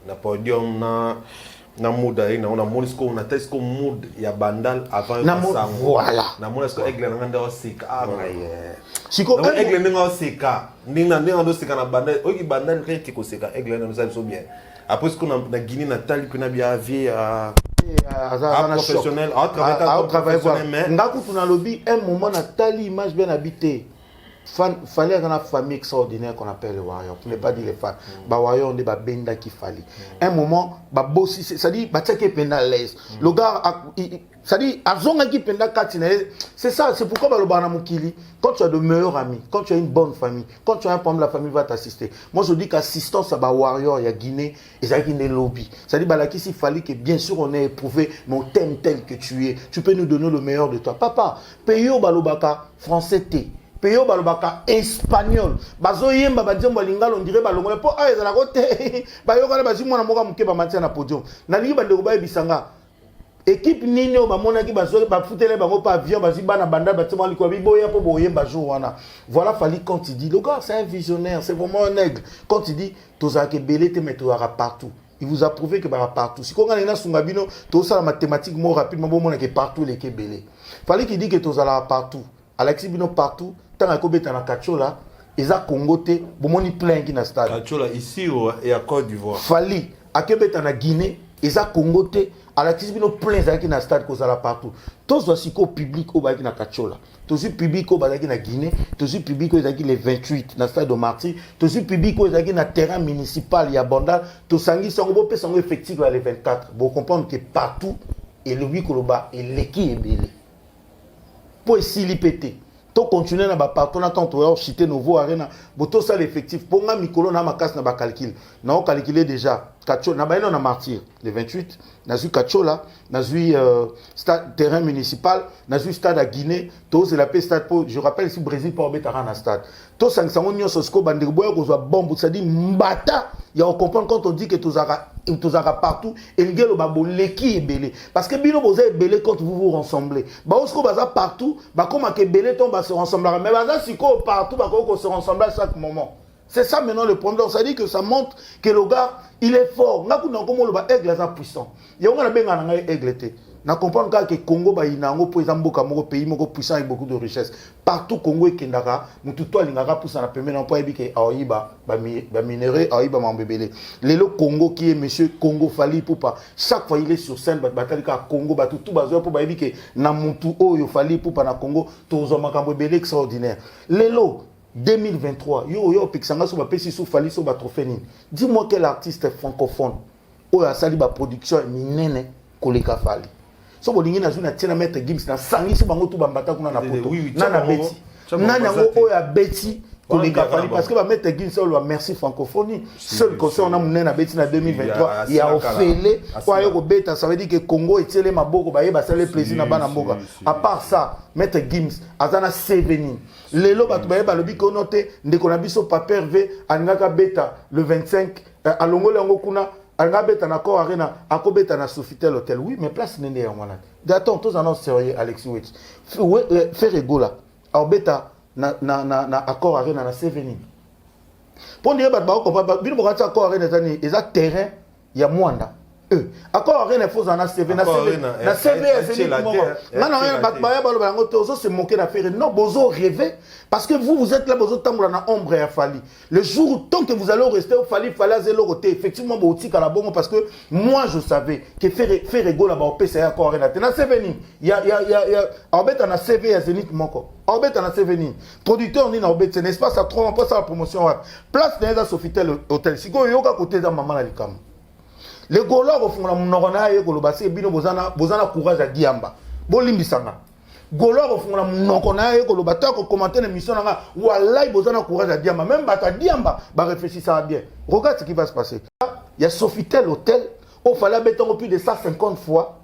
na podium na muda ina ona monisko na tesko mood ya bandal avant na voilà na monisko aigle na nganda osika ngaye siko aigle nga osika ndinga ndo sika na bandal oki bandal reti ko sika aigle na nous so bien après ce qu'on a Guinée Nathalie kuna bien vie à professionnel à travailler mais ngaku tuna lobby un moment Nathalie image bien habité fallait qu'on a une famille extraordinaire qu'on appelle les Warriors. Pour ne pas dire les fans. Les Warriors ont des benda qui fallait. Un moment, bossi, c'est-à-dire, qui est pénalaise. Le gars, c'est-à-dire, azonga qui penda katina. C'est ça, c'est pourquoi le banamukili. Quand tu as de meilleurs amis, quand tu as une bonne famille, quand tu as un problème, la famille va t'assister. Moi, je dis qu'assistance à les Warriors, il y a Guinée, et ça Guinée lobby. C'est-à-dire, il fallait que bien sûr on ait éprouvé, mais on t'aime tel que tu es. Tu peux nous donner le meilleur de toi. Papa, payo balobaka, français t'es. Peyo balobaka espagnol bazo yemba badjemba lingalo on dirait balongo po a ezala kote bayo kana bazi mwana moka muke ba matia na podium na lingi bandeko ba bisanga équipe nini o bamona ki bazo ba futele bango pa avion bazi bana banda batima liko biboya po boyemba jour wana voilà fallait quand il dit le gars c'est un visionnaire c'est vraiment un aigle quand il dit tozaka belé te mettre partout. Il vous a prouvé que partout. Si on a un sungabino, tout ça la mathématique more rapidement bon que partout les kebelé. Fallait qu'il dit que tout ça partout. Alexis Bino partout. Tant que Kobeta na Kachola, ils a Congoté, bomoni plein qui na stade. Kachola ici et à Côte d'Ivoire. Fali, à Kobeta na Guinée, ils a Congoté, Alexis Bino plein qui na stade qu'on a partout. Tous aussi qu'au public au baki na Kachola. Tous public au baki na Guinée, tous public au baki les 28 na stade de Marty, tous public au baki na terrain municipal il y a Bandal, tous sangi sont beau sont effectifs les 24. Vous comprendre que partout et le huit koloba et l'équipe est belé. Pour essayer de péter. To continuer na ba partenaire tant to citer nouveau arena boto ça l'effectif ponga mikolo na makas na ba calcul na on calculer déjà Kacho na ba na martyr le 28 na zu Kachola na zu stade terrain municipal na zu stade à Guinée to c'est la paix stade pour je rappelle ici Brésil pour betara na stade to 500 nyo sosko bandeko boya ko zo bombe ça dit mbata ya on comprendre quand on dit que tozaka partout et ngelo ba boleki ebele parce que bino boza ebele quand vous vous rassemblez ba osko baza partout ba comme que ebele tombe se rassembler mais baza siko partout ba ko se rassembler à chaque moment. C'est ça maintenant le problème. Ça dit que ça montre que le gars il est fort. Ngaku na komo le ba aigle est puissant. Ya on a benga na aigle té. Na comprendre que Congo ba inango pour exemple moko pays moko puissant avec beaucoup de richesse. Partout Congo et Kendaka, mutu to lingaka pour ça na permet na po ebike aoyiba ba minerai aoyiba mambebele. Lelo Congo qui est monsieur Congo Fali Poupa. Chaque fois il est sur scène batalika Congo ba tout bazo pour ba ebike na mutu oyo Fali Poupa na Congo tozo makambo belé extraordinaire. Lelo 2023, yo pixanga so ba pesi so Fali so ba trophée ni. Dis-moi quel artiste francophone oyo a sali ba production minene koleka Fali. so bolingi na zuna tiena Maître Gims na sangisi bango tout bambata kuna na poto na beti nani yango oyo abeti koleka Fally parce que ba Maître Gims on lui merci francophonie seul conseil on a mené na beti na 2023 il y a ofele kwa yo beta ça veut dire que Congo etiele maboko ba yeba sale plaisir na bana mboka à part ça Maître Gims azana seveni lelo batu ba yeba lobi ko noté ndeko na biso Papa Hervé angaka beta le 25 alongole yango kuna anga beta na ko arena akobeta na Sofitel Hotel oui mais place nende ya mwana d'attends tous en sérieux Alexis Wetch faire rigola au beta na accord arena na seveni pour dire bat ba ko ba bino ko ta accord arena tani eza terrain ya mwanda accord arena faut en CV na CV na CV c'est maintenant bat ba ba ba ngoto so se moquer na faire non bozo rêver parce que vous êtes là bozo tambola na ombre ya Fally le jour tant que vous allez rester au Fally zéro côté effectivement boutique à la bonne parce que moi je savais que faire rigolo là ba au PCA accord arena na seveni ya obet na CV ya Zenith moko obet na seveni producteur ni na obet n'est-ce pas ça trop pas ça la promotion place dans Sofitel Hotel siko yoka côté da maman na likam les Gaulois refont la monogona et Golobasé bino bozana courage à Diamba bolimbisanga Gaulois refont la monogona et Golobata ko commenter l'émission là wallahi bozana courage à Diamba même bata Diamba ba réfléchir ça bien regarde ce qui va se passer il y a Sofitel Hotel au fallait mettre plus de 150 fois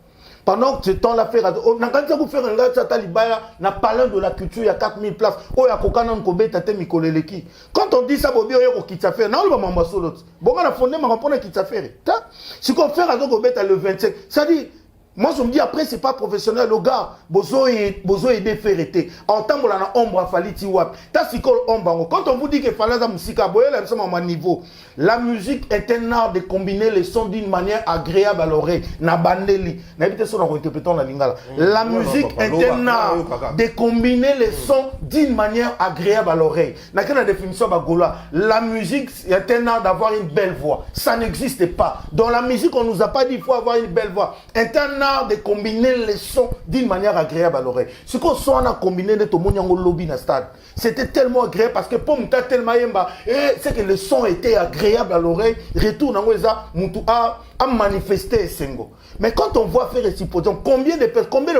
pendant que ce temps là faire on a quand vous faire un gars talibaya na parlant de la culture il y a 4000 places oh ya kokana nkobe tate mikoleleki quand on dit ça bobi oyo ko kitsa faire non le maman solo bon on a fondé ma répondre kitsa faire ta si qu'on faire à kobeta le 25 ça dit moi je me dis après c'est pas professionnel le gars bozo aider faire été en temps na ombre Fally tiwap ta sikol ombre quand on vous dit que Fally za musika boyela ça mon niveau la musique est un art de combiner les sons d'une manière agréable à l'oreille na bandeli na habité son interprétant la lingala la musique est un art de combiner les sons d'une manière agréable à l'oreille na quelle définition ba gola la musique est un art d'avoir une belle voix ça n'existe pas dans la musique on nous a pas dit il faut avoir une belle voix est un art de combiner les sons d'une manière agréable à l'oreille. Ce qu'on soit a combiné de tout le monde lobby dans stade. C'était tellement agréable parce que pour m'ta tellement yemba c'est que le son était agréable à l'oreille. Retour dans ça mutu a manifesté sengo. Mais quand on voit faire réciproquement combien de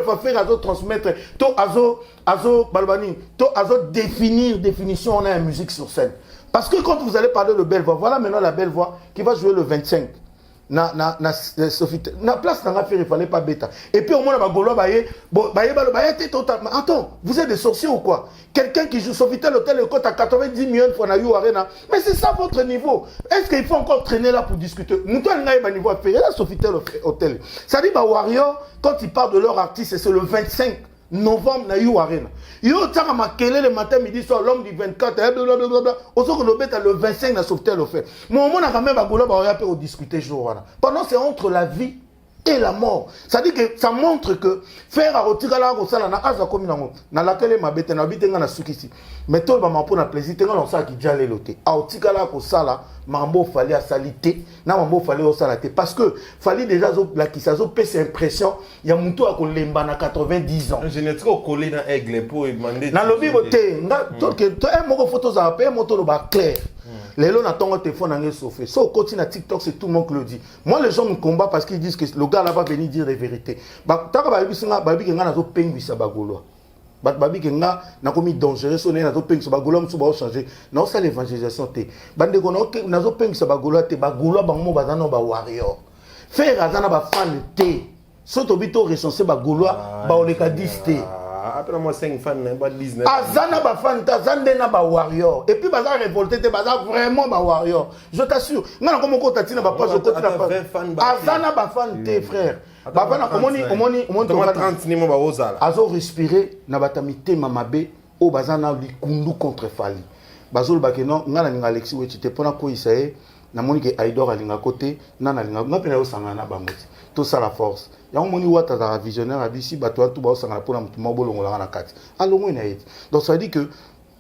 fois faire azo transmettre to azo balbani to azo définition on a une musique sur scène. Parce que quand vous allez parler de belle voix, voilà maintenant la belle voix qui va jouer le 25. Sofitel na place n'a fait il fallait pas bêta et puis au moins ba golo totalement attends vous êtes des sorciers ou quoi quelqu'un qui joue Sofitel Hotel le cote à 90 millions fois na you arena mais c'est ça votre niveau est-ce qu'il faut encore traîner là pour discuter muto ngai ba niveau faire là Sofitel Hotel ça dit ba Warrior quand ils parlent de leur artiste c'est le 25 novembre na you arena yo taka makele le matin midi soir l'homme du 24 blablabla oso ko lobeta le 25 na Sofitel Hotel mais au moins na quand même ba golo ba ya peut discuter jour là pendant c'est entre la vie et la mort ça dit que ça montre que faire à rotikala ko sala na aza komi nango na laquelle mabete na bitenga na sukisi mais tout ba mapo na plaisir tenga na ça qui jale loté a rotikala ko sala mambo fallait à salité na mambo fallait au salate parce que fallait déjà zo la qui ça zo pèse impression il y a muto a ko lemba na 90 ans génétique au collé dans aigle pour demander na lobby boté nga to que to un moko photos à payer moto lo ba clair les gens n'attendent pas téléphone en sauvé. Ça au continent TikTok c'est tout le monde qui le dit. Moi les gens me combattent parce qu'ils disent que le gars là va venir dire les vérités. Bah t'as pas singa babi que nga na zo pengi sa bagolo. Bah babi que nga na commis dangereux sonné na zo pengi sa bagolo mso ba changer. Non ça l'évangélisation té. Bande ko na zo pengi sa bagolo té bagolo ba mo bazana ba warrior. Faire azana ba fan té. Soto bito recensé bagolo ba oleka 10 té. Après moi 5 fans ba 19 azana ba fan tazande na ba warrior et puis baza révolté te baza vraiment ba warrior je t'assure ngana comme ko tatina ba page ko tina azana ba fan te frère ba bana omoni 30 nimo ba ozala azo respirer na batamité mamabe o bazana likundu contre Fally bazol ba ke non ngana ninga Alexis Wetch te pona ko isae na moni ke Aidor alinga côté nana linga ngapena yo sangana bango tout ça la force ya moni wata za visionnaire abisi bato tout ba sangana pona mutu mabolongo la na kati alongo na yeti donc ça veut dire que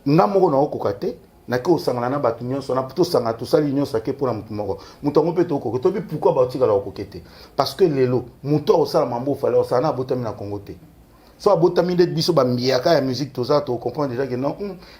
ngamoko na okokate na ke osangana na bato nyonso na to sanga to sali nyonso ke pona mutu moko mutu ngo peto okoko to bi pourquoi ba tika la okokete parce que lelo mutu osala mambo fallait osana botami na Congo te soit botami de biso ba miaka ya musique tout ça tu comprends déjà que non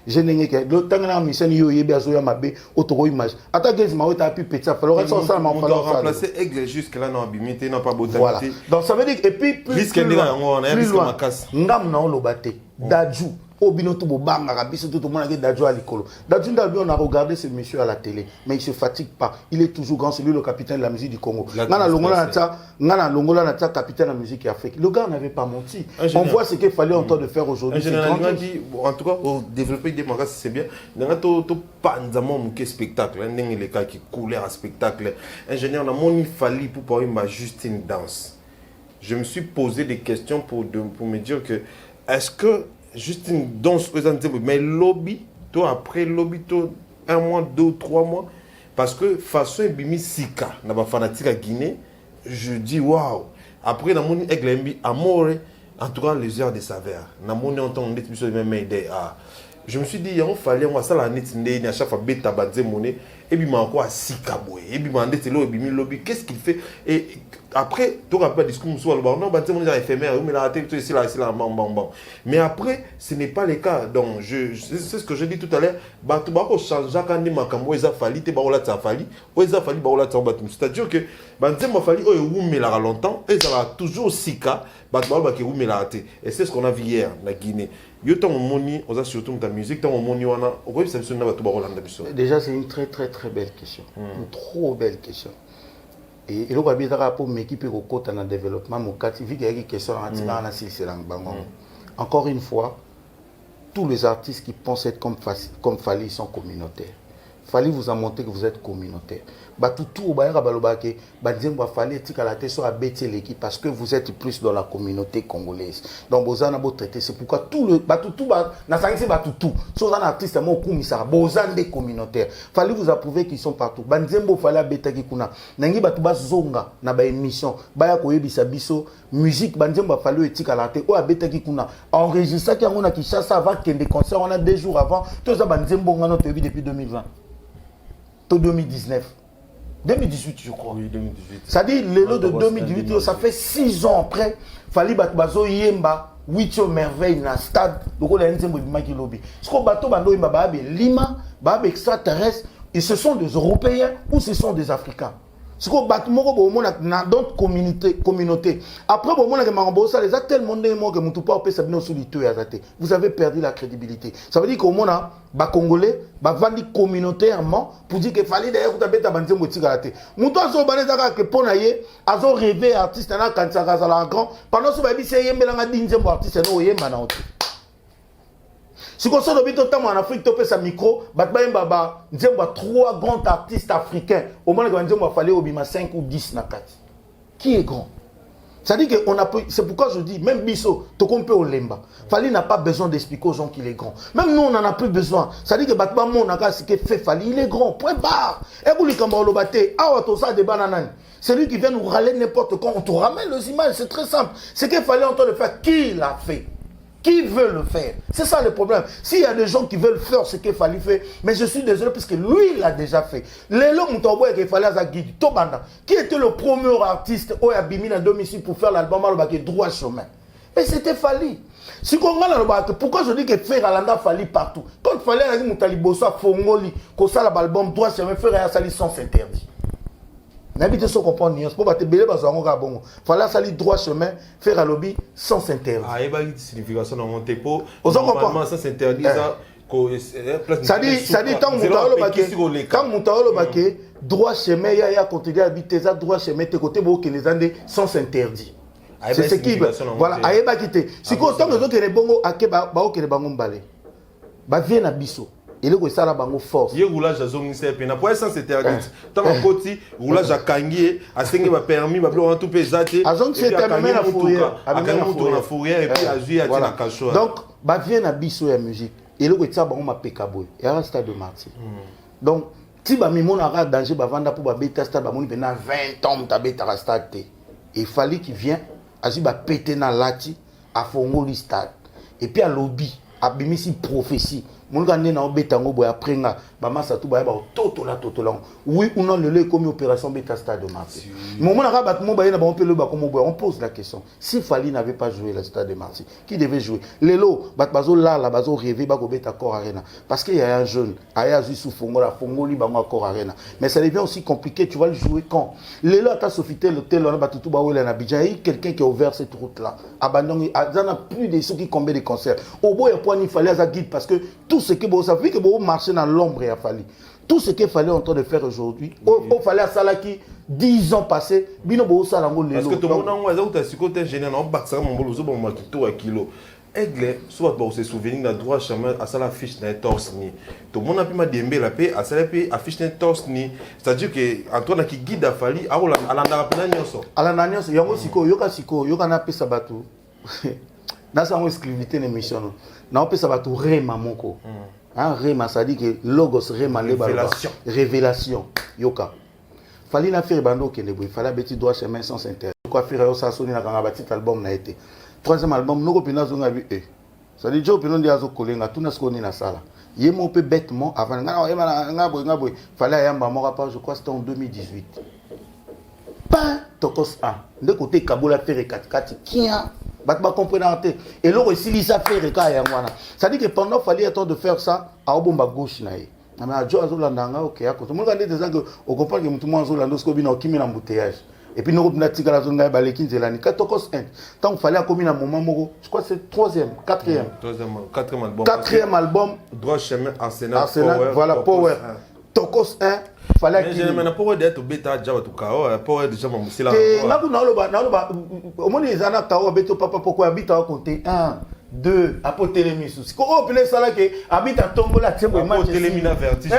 je n'ai que le temps na mission yo yebi azo ya mabe otoko image attaque ma ota pu petit ça falloir ça ma falloir remplacer aigle jusque là non abimité non pas botami voilà donc ça veut dire et puis plus loin ngam na olobate daju Obino tout banga rabiso tout le monde a Dadjo à l'école. Dadjo on a regardé ce monsieur à la télé, mais il se fatigue pas. Il est toujours grand, c'est lui le capitaine de la musique du Congo. Ngana Longola Nata, capitaine de la musique africaine. Le gars n'avait pas menti. On voit ce qu'il fallait en temps de faire aujourd'hui. En tout cas, pour développer des magasins, c'est bien. Dans tout panzamo mon spectacle, les cas qui coulèrent à spectacle. Ingénieur, on a mon fallu pour pouvoir juste une danse. Je me suis posé des questions pour me dire que est-ce que juste une danse, mais lobby, toi après lobby, toi 1 mois, 2 ou 3 mois, parce que façon bimi sika, na ba fanatique à Guinée, je dis waouh. Après na mon aigle amore, en tout cas les heures de saveur. Na mon entend net biso même idée ah. Je me suis dit il fallait moi ça la net ndé à chaque fois beta badze monnaie et puis ma quoi sika boy et puis mandé c'est là bimi lobby qu'est-ce qu'il fait et après tu rappelles discours sur le non badze monnaie éphémère mais la tête ici là bon mais après ce n'est pas le cas donc c'est ce que je dis tout à l'heure ba tu ba ko changer quand ni makambo eza fali te ba ola ta fali o eza fali ba ola ta ba c'est-à-dire que badze mo fali o umela longtemps et ça va toujours sika ba tu ba ki umela te et c'est ce qu'on a vu hier na Guinée. Surtout ta musique, déjà, c'est une très très très belle question. Une trop belle question. Et le Wabidara pour m'équiper au côté dans le développement, mon cas, vu qu'il y a une question encore une fois, tous les artistes qui pensent être comme Fali sont communautaires. Fallait vous en montrer que vous êtes communautaire. Tout l'équipe parce que vous êtes plus dans la communauté congolaise. Donc vous avez beau traiter, c'est pourquoi tout le un artiste des communautaires. Fallait vous approuver qu'ils sont partout. Banzembo fallait beta kikuna. Nangi batu bazonga na ba émission. Baya koyebisa biso musique banzembo fallait etika la te o abeta kikuna. Enregistrer qui on a Kinshasa avant qu'il y ait des concerts, on a 2 jours avant. Tout ça banzembo ngano depuis 2020. 2019. 2018, je crois. Oui, 2018. Ça dit, le lot de 2018, ça fait 6 ans après. Fali Batbazo Yemba, 8 merveilles dans le stade. Donc, on a un peu de lobby. Ce qu'on bateau, Lima, extraterrestre, et ce sont des Européens ou ce sont des Africains. Ce qu'on bat dans d'autres communautés. Après, les a tellement que mon pas vous avez perdu la crédibilité. Ça veut dire qu'au monde, les Congolais vendent communautairement pour dire qu'il fallait d'ailleurs que tu aies un peu Mouton Sobaneza que Ponaye a rêvé artiste quand ça a grand pendant ce baby c'est yembelanga dinzembo artiste no yemba na ote. Si on sort de temps en Afrique, tu peux micro, nous avons 3 grands artistes africains. Au moins, il fallait au 5 ou 10 nakati. Qui est grand? C'est-à-dire que c'est pourquoi je dis, même Bisso, tu peux au Lemba. Fali n'a pas besoin d'expliquer aux gens qu'il est grand. Même nous, on n'en a plus besoin. C'est-à-dire que Batman, ce que fait Fali, il est grand. Point barre. Et vous, les Kambaolobate, c'est lui qui vient nous râler n'importe quand. On te ramène les images, c'est très simple. Ce qu'il fallait en train de faire, qui l'a fait? Qui veut le faire? C'est ça le problème. S'il y a des gens qui veulent faire ce qu'il fallait faire, mais je suis désolé parce que lui, il l'a déjà fait. Lélo Moutoboy qu'il fallait à Guidi, Tobanda, qui était le premier artiste au Abimi dans 2006 pour faire l'album Droit Chemin. Mais c'était Fali. Si on regarde, pourquoi je dis que faire Alanda Fali partout? Quand il fallait aller Moutaliboso à Fongoli, qu'on ça l'album Droit Chemin, faire un sali sans s'interdit. N'habitez pas comprendre, il faut battre belé parce qu'on bon. Fallait salir droit chemin, faire un lobby sans s'interdire. Ah, il y a une signification dans mon tempo. Normalement, ça s'interdit ça. Ça dit quand Moutaolo Baké, droit chemin, il y a continué à habiter ça, droit chemin, tes côtés, que les Andés sans s'interdire. C'est ce qui veut. Voilà, Aïeba quitté. Si quand on a que les bongos, Akeba, Bao, que les bangos balé. Bah, viens à Bissau. Et le ça la bango force. Il y a roulage à zone CP. Na pas sans interdit. Tant à côté roulage à Kangié, à Sengi va permis, va bloquer tout pesaté. À zone CP même la fourrière, la fourrière et puis à Juillet à la cachoire. Donc bah vient à biso la musique. Et le ça bango ma pekaboy. Et à stade de Martyr. Donc si ba mi mon ara danger ba vanda pour ba beta stade ba moni pendant 20 ans ta beta stade. Et il fallait qu'il vienne à ba péter na lati à Fongoli stade. Et puis à lobby, à bimisi prophétie. mon gars n'est pas bétango boy après nga ba massa tout ba toto la oui ou non le comme opération bêta stade de Marseille mais mon gars bat mon ba na ba on peut le ba comme boy on pose la question si Fally n'avait pas joué le stade de Marseille qui devait jouer lelo bat bazo la bazo rêver ba go bêta corps arena parce qu'il y a un jeune aya sous fongola fongoli ba mo corps arena mais ça devient aussi compliqué tu vas le jouer quand lelo ta Sofitel l'hôtel on ba tout ba na Abidjan quelqu'un qui a ouvert cette route là abandonné ça n'a plus de ceux qui combien de concerts au bout et point il fallait ça guide parce que tout ce que vous savez que vous marchez dans l'ombre et a fallu tout ce qu'il fallait en train de faire aujourd'hui il fallait à ça qui 10 ans passés bino bo ça la ngol parce que tout le monde a un côté général on bat ça mon bolo zo bon makito à kilo aigle soit ba se souvenir na droit chemin à ça la fiche na torse ni tout le monde a pu ma dembe la paix à ça la paix affiche na torse ni c'est-à-dire que Antoine qui guide a fallu à la ndapena nyonso ala na nyonso yango siko yoka na pesa batu dans sa exclusivité d'émission na pesa batu rema moko hein rema ça dit que logos rema le révélation yoka Fally na faire bando ke nebo fallait beti droit chemin sans intérêt quoi faire ça sonner na kanga petit album na été troisième album noko pina zonga bi ça dit jo pino dia zo kolenga tout na skoni na sala yemo pe bêtement avant ngabo fallait yamba moko pas je crois c'était en 2018 pas tokos a de côté kabola faire 4 kia bat ba comprendre et le aussi ça faire ka ya ngwana ça dit que pendant Fally attend de faire ça a obomba gauche na ye mais a jo azolandanga OK ya ko tout le monde dit que on comprend que tout le monde azolando sko bino kimi na embouteillage et puis nous na tika la zone na baleki nzelani katokos 1 tant Fally a commis na moment moko je crois c'est quatrième album droit chemin Arsenal voilà Power tokos 1 fallait qu'il mais pour d'être bêta déjà tout cas pour déjà mon c'est là na loba au moins les ana kao beto papa pourquoi habite à compter 1 2 après télémisu ko opele sala ke habite à tombola tsembo match télémina vertige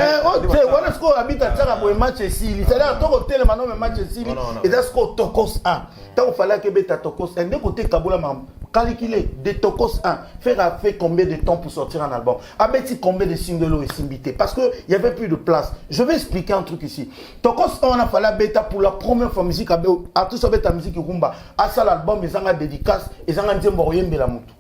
voilà ce ko habite à tsara pour match ici c'est là to téléma non match ici et ça ce ko tokos 1 tant fallait que beta tokos 1 de côté kabola mam calculer de tokos 1 faire combien de temps pour sortir un album abeti combien de singles et simbité parce que il y avait plus de place je vais expliquer un truc ici tokos 1 on a fallu beta pour la première fois musique à tout ça beta musique rumba à ça l'album ils ont une dédicace ils ont un nzembo yembe la mutu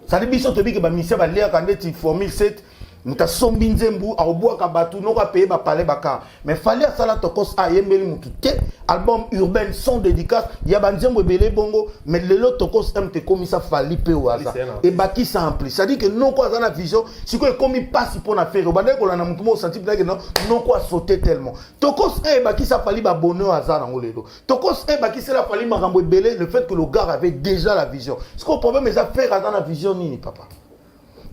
ça dit biso to biki ba misia ba lea quand tu formule 7 muta sombi nzembu a obua ka batu no ka payer ba palais baka mais fallait ça la tokos a yembeli mutu te album urbain sans dédicace ya ba nzembo belé bongo mais le lot tokos mt comme ça Fally pe waza et baki ça en plus ça dit que non quoi ça la vision si quoi comme passe pour na faire ba ko na mutu mo senti que non quoi sauter tellement tokos e baki ça Fally ba bonheur hasard en lelo tokos e baki ça la Fally makambo belé le fait que le gars avait déjà la vision ce qu'on problème mais ça faire dans la vision ni papa.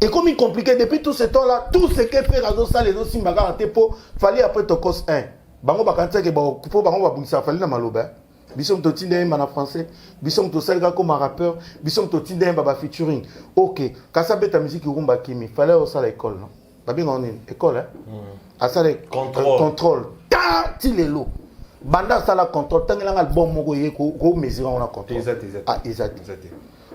Et comme il compliqué depuis tout ce temps-là, tout ce que fait Razo ça les autres Simbaga en tepo, Fally après Tokos 1. Bango bakanta ke ba kupo bango ba bungisa Fally na maloba. Bisom to tinde en français, bisom to selga comme un rappeur, bisom to tinde baba featuring. OK, kasa beta musique rumba kimi, fallait au ça l'école non. Ba bien on école hein. À ça les contrôle. Ta ti lelo. Banda ça la contrôle, tant que album moko yeko go mesure on a contrôle. Exact.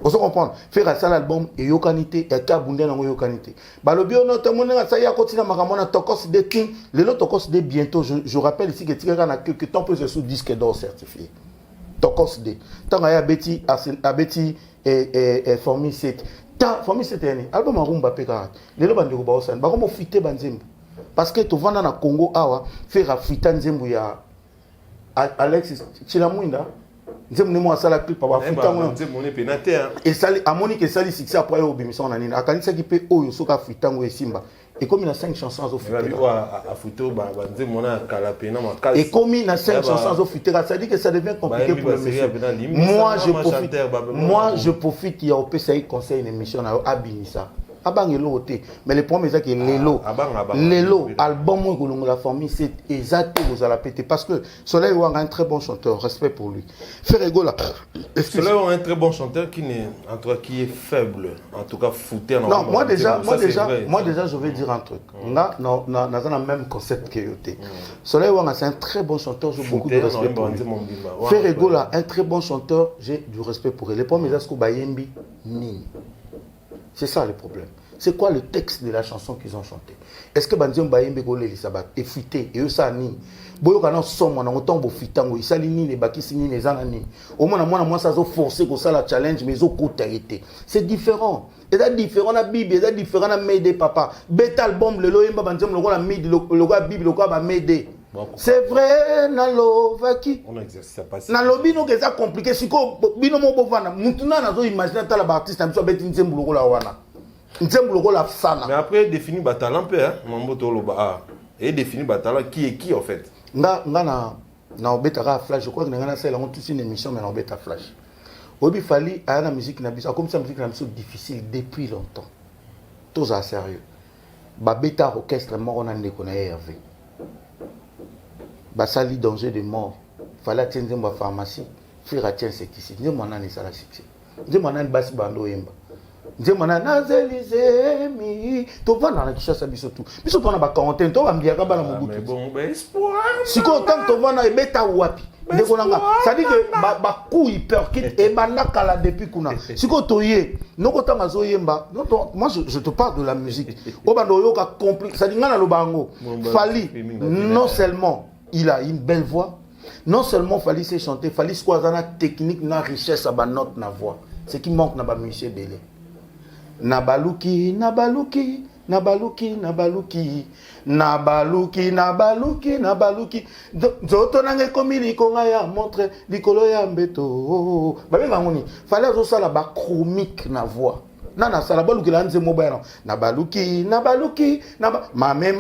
On se comprend. Faire ça l'album et yokanité et kabunde na yokanité. Ba le bio note mon na ça ya continue makamona tokos de king, le lot tokos de bientôt je rappelle ici que tika na que temps peut se sous disque d'or certifié. Tokos de. Tant ya beti et formule 7. Tant formule 7 ani album rumba peka. Le lo bandi ko ba osan. Ba ko mo fité banzembo. Parce que to vanda na Congo awa faire fita nzembo ya Alex Chilamwinda. Nzembo nemo asala clip ba futa mo nzembo ne penate et sali amoni que sali succès après au bimison na nini akanisa ki pe oyo soka futango esimba et comme il a 5 chansons au futer a futo ba nzembo na kala pena makasi et comme il a 5 chansons au futer ça dit que ça devient compliqué pour le monsieur moi je profite il y a au PCI conseil une émission na abinisa abangelo oté mais le problème c'est que lelo album mo la famille c'est exact vous allez péter parce que Soleil Wang a un très bon chanteur respect pour lui Ferrego là Soleil Wang a un très bon chanteur qui est faible en tout cas fouté non moi déjà je vais dire un truc là non dans le même concept que yoté Soleil Wang c'est un très bon chanteur j'ai beaucoup de respect pour lui Ferrego là un très bon chanteur j'ai du respect pour lui le problème c'est que bayembi ni c'est ça le problème. c'est quoi le texte de la chanson qu'ils ont chanté. Est-ce que Bandiom Bayembe Goleli Sabat est fuité et eux ça ni boyo kana somo na ngotombo fitango isali ni les bakisi ni les anani au moins moi ça zo forcer ko ça la challenge mais zo kotarité c'est différent et ça différent na bible et ça différent na mede papa beta album le loyemba Bandiom le ko la midi le ko bible le ko ba mede. C'est vrai, nalo vaki. On exerce ça pas. Nalo bino que ça compliqué. Si ko bino mo bovana, mutuna na zo imaginer ta la artiste na so beti nzembu loko la wana. Nzembu loko la sana. Mais après définir ba talent peu hein, mamboto lo ba et définir ba talent qui est qui en fait. Nga na obeta flash, je crois que na ça on tous une émission mais na obeta flash. Obi fali a la musique na biso comme ça musique na biso difficile depuis longtemps. Tout ça sérieux. Ba beta orchestre mort na ndeko na Hervé. Basali danger de mort. Fallait atteindre ma pharmacie. Frère atteint insecticide. Nous m'en a ça la succès. Nous m'en a bas bando yemba. Nous m'en a nazelizemi. Tu vas dans la chasse à bisotou. Bisotou on a ba quarantaine. Tu vas me dire que bala mobutu. Mais bon, ben espoir. Si quand tu vas na beta wapi. Ça dit que ba coup hyper kit et banda kala depuis kuna. Si quand tu y non quand tu as yemba. Moi je te parle de la musique. Au bando yo ka compliqué. Ça dit ngana lo bango. Fali non seulement il a une belle voix. Non seulement fallait se chanter, fallait se quoi na technique, na richesse à ba note na voix. Ce qui manque na ba musicien belé. Na baluki, na baluki, na baluki, na baluki, na baluki, na baluki, na baluki. Zoto nange komili konga ya montre likolo ya mbeto. Ba benga ngoni, fallait zo sala ba chromique na voix. Nana sala baluki la nze mobile na baluki na baluki na mame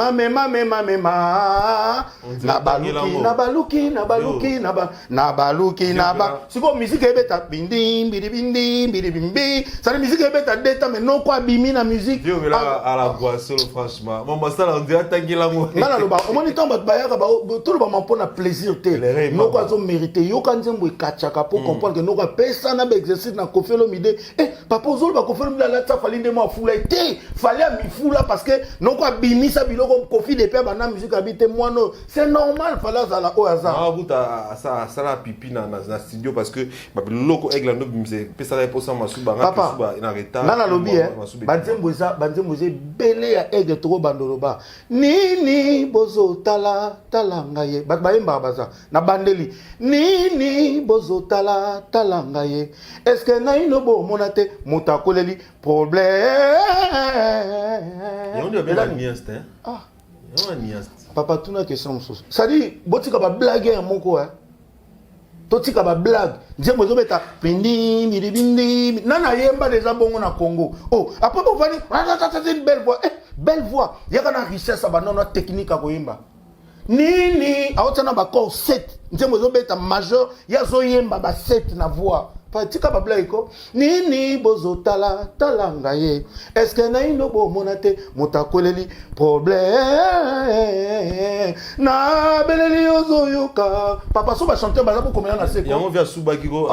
na baluki na ba siko musique ebeta bindi bindi ça musique ebeta deta mais non quoi bimi na musique Dieu là à la voix solo franchement maman ça on dirait tangila mo nana lo ba o moni tomba bayaka ba tout le ba mpona plaisir te non quoi zo mériter yo kan nzembo ekachaka pour comprendre que non quoi pesa na ba exercice na kofelo mide papa zolo ba kofelo la ça fallait de moi foula été fallait mi foula parce que non quoi bimi ça biloko kofi de père na musique habite moi non c'est normal fallait ça la au hasard ah vous ça la pipi na studio parce que ba biloko egla no bimse pesa la pour ça masuba papa na retard na lobi banzembo belé ya egre toko bandoloba nini bozo tala ngaye ba yemba baza na bandeli nini bozo tala ngaye est-ce que na inobo monate mutakoleli problème. Et on dit bien la niaste, hein? Ah. On a niaste. Papa, tu n'as question. Ça dit, botika ba blague à mon quoi? Totika ba blague. Dis moi zobeta pindi bindi. Nana yemba déjà bon na Congo. Oh, après vous venir, c'est une belle voix. Belle voix. Il y a une richesse à non technique à koyemba. Nini, a otana ba corps 7. Dis moi zobeta majeur, il y a zo yemba ba 7 na voix. Tika babla iko nini bozo tala ngaye est-ce que na inobo monate mutakoleli problème na beleli ozoyoka papa so ba chanter ba ko komela na seko yango via suba kiko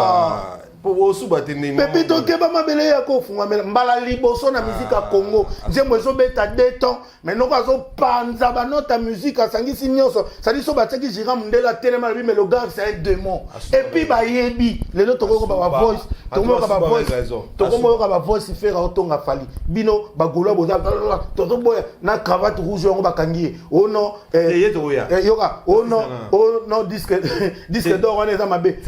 po suba tene pepe to ke ba mabele ya ko funga mbala liboso na musique ya Congo nzembo ezo beta 2 temps mais non ka zo panza ba nota musique asangisi nyoso ça dit so ba teki jira mundela tellement mais le gars c'est un démon et puis ba yebi les autres ko ba voice to mo ka ba voice faire autonga fali bino ba golo boza to boya na cravate rouge ngo ba kangi oh non yoka oh non disque d'or on est dans ma bé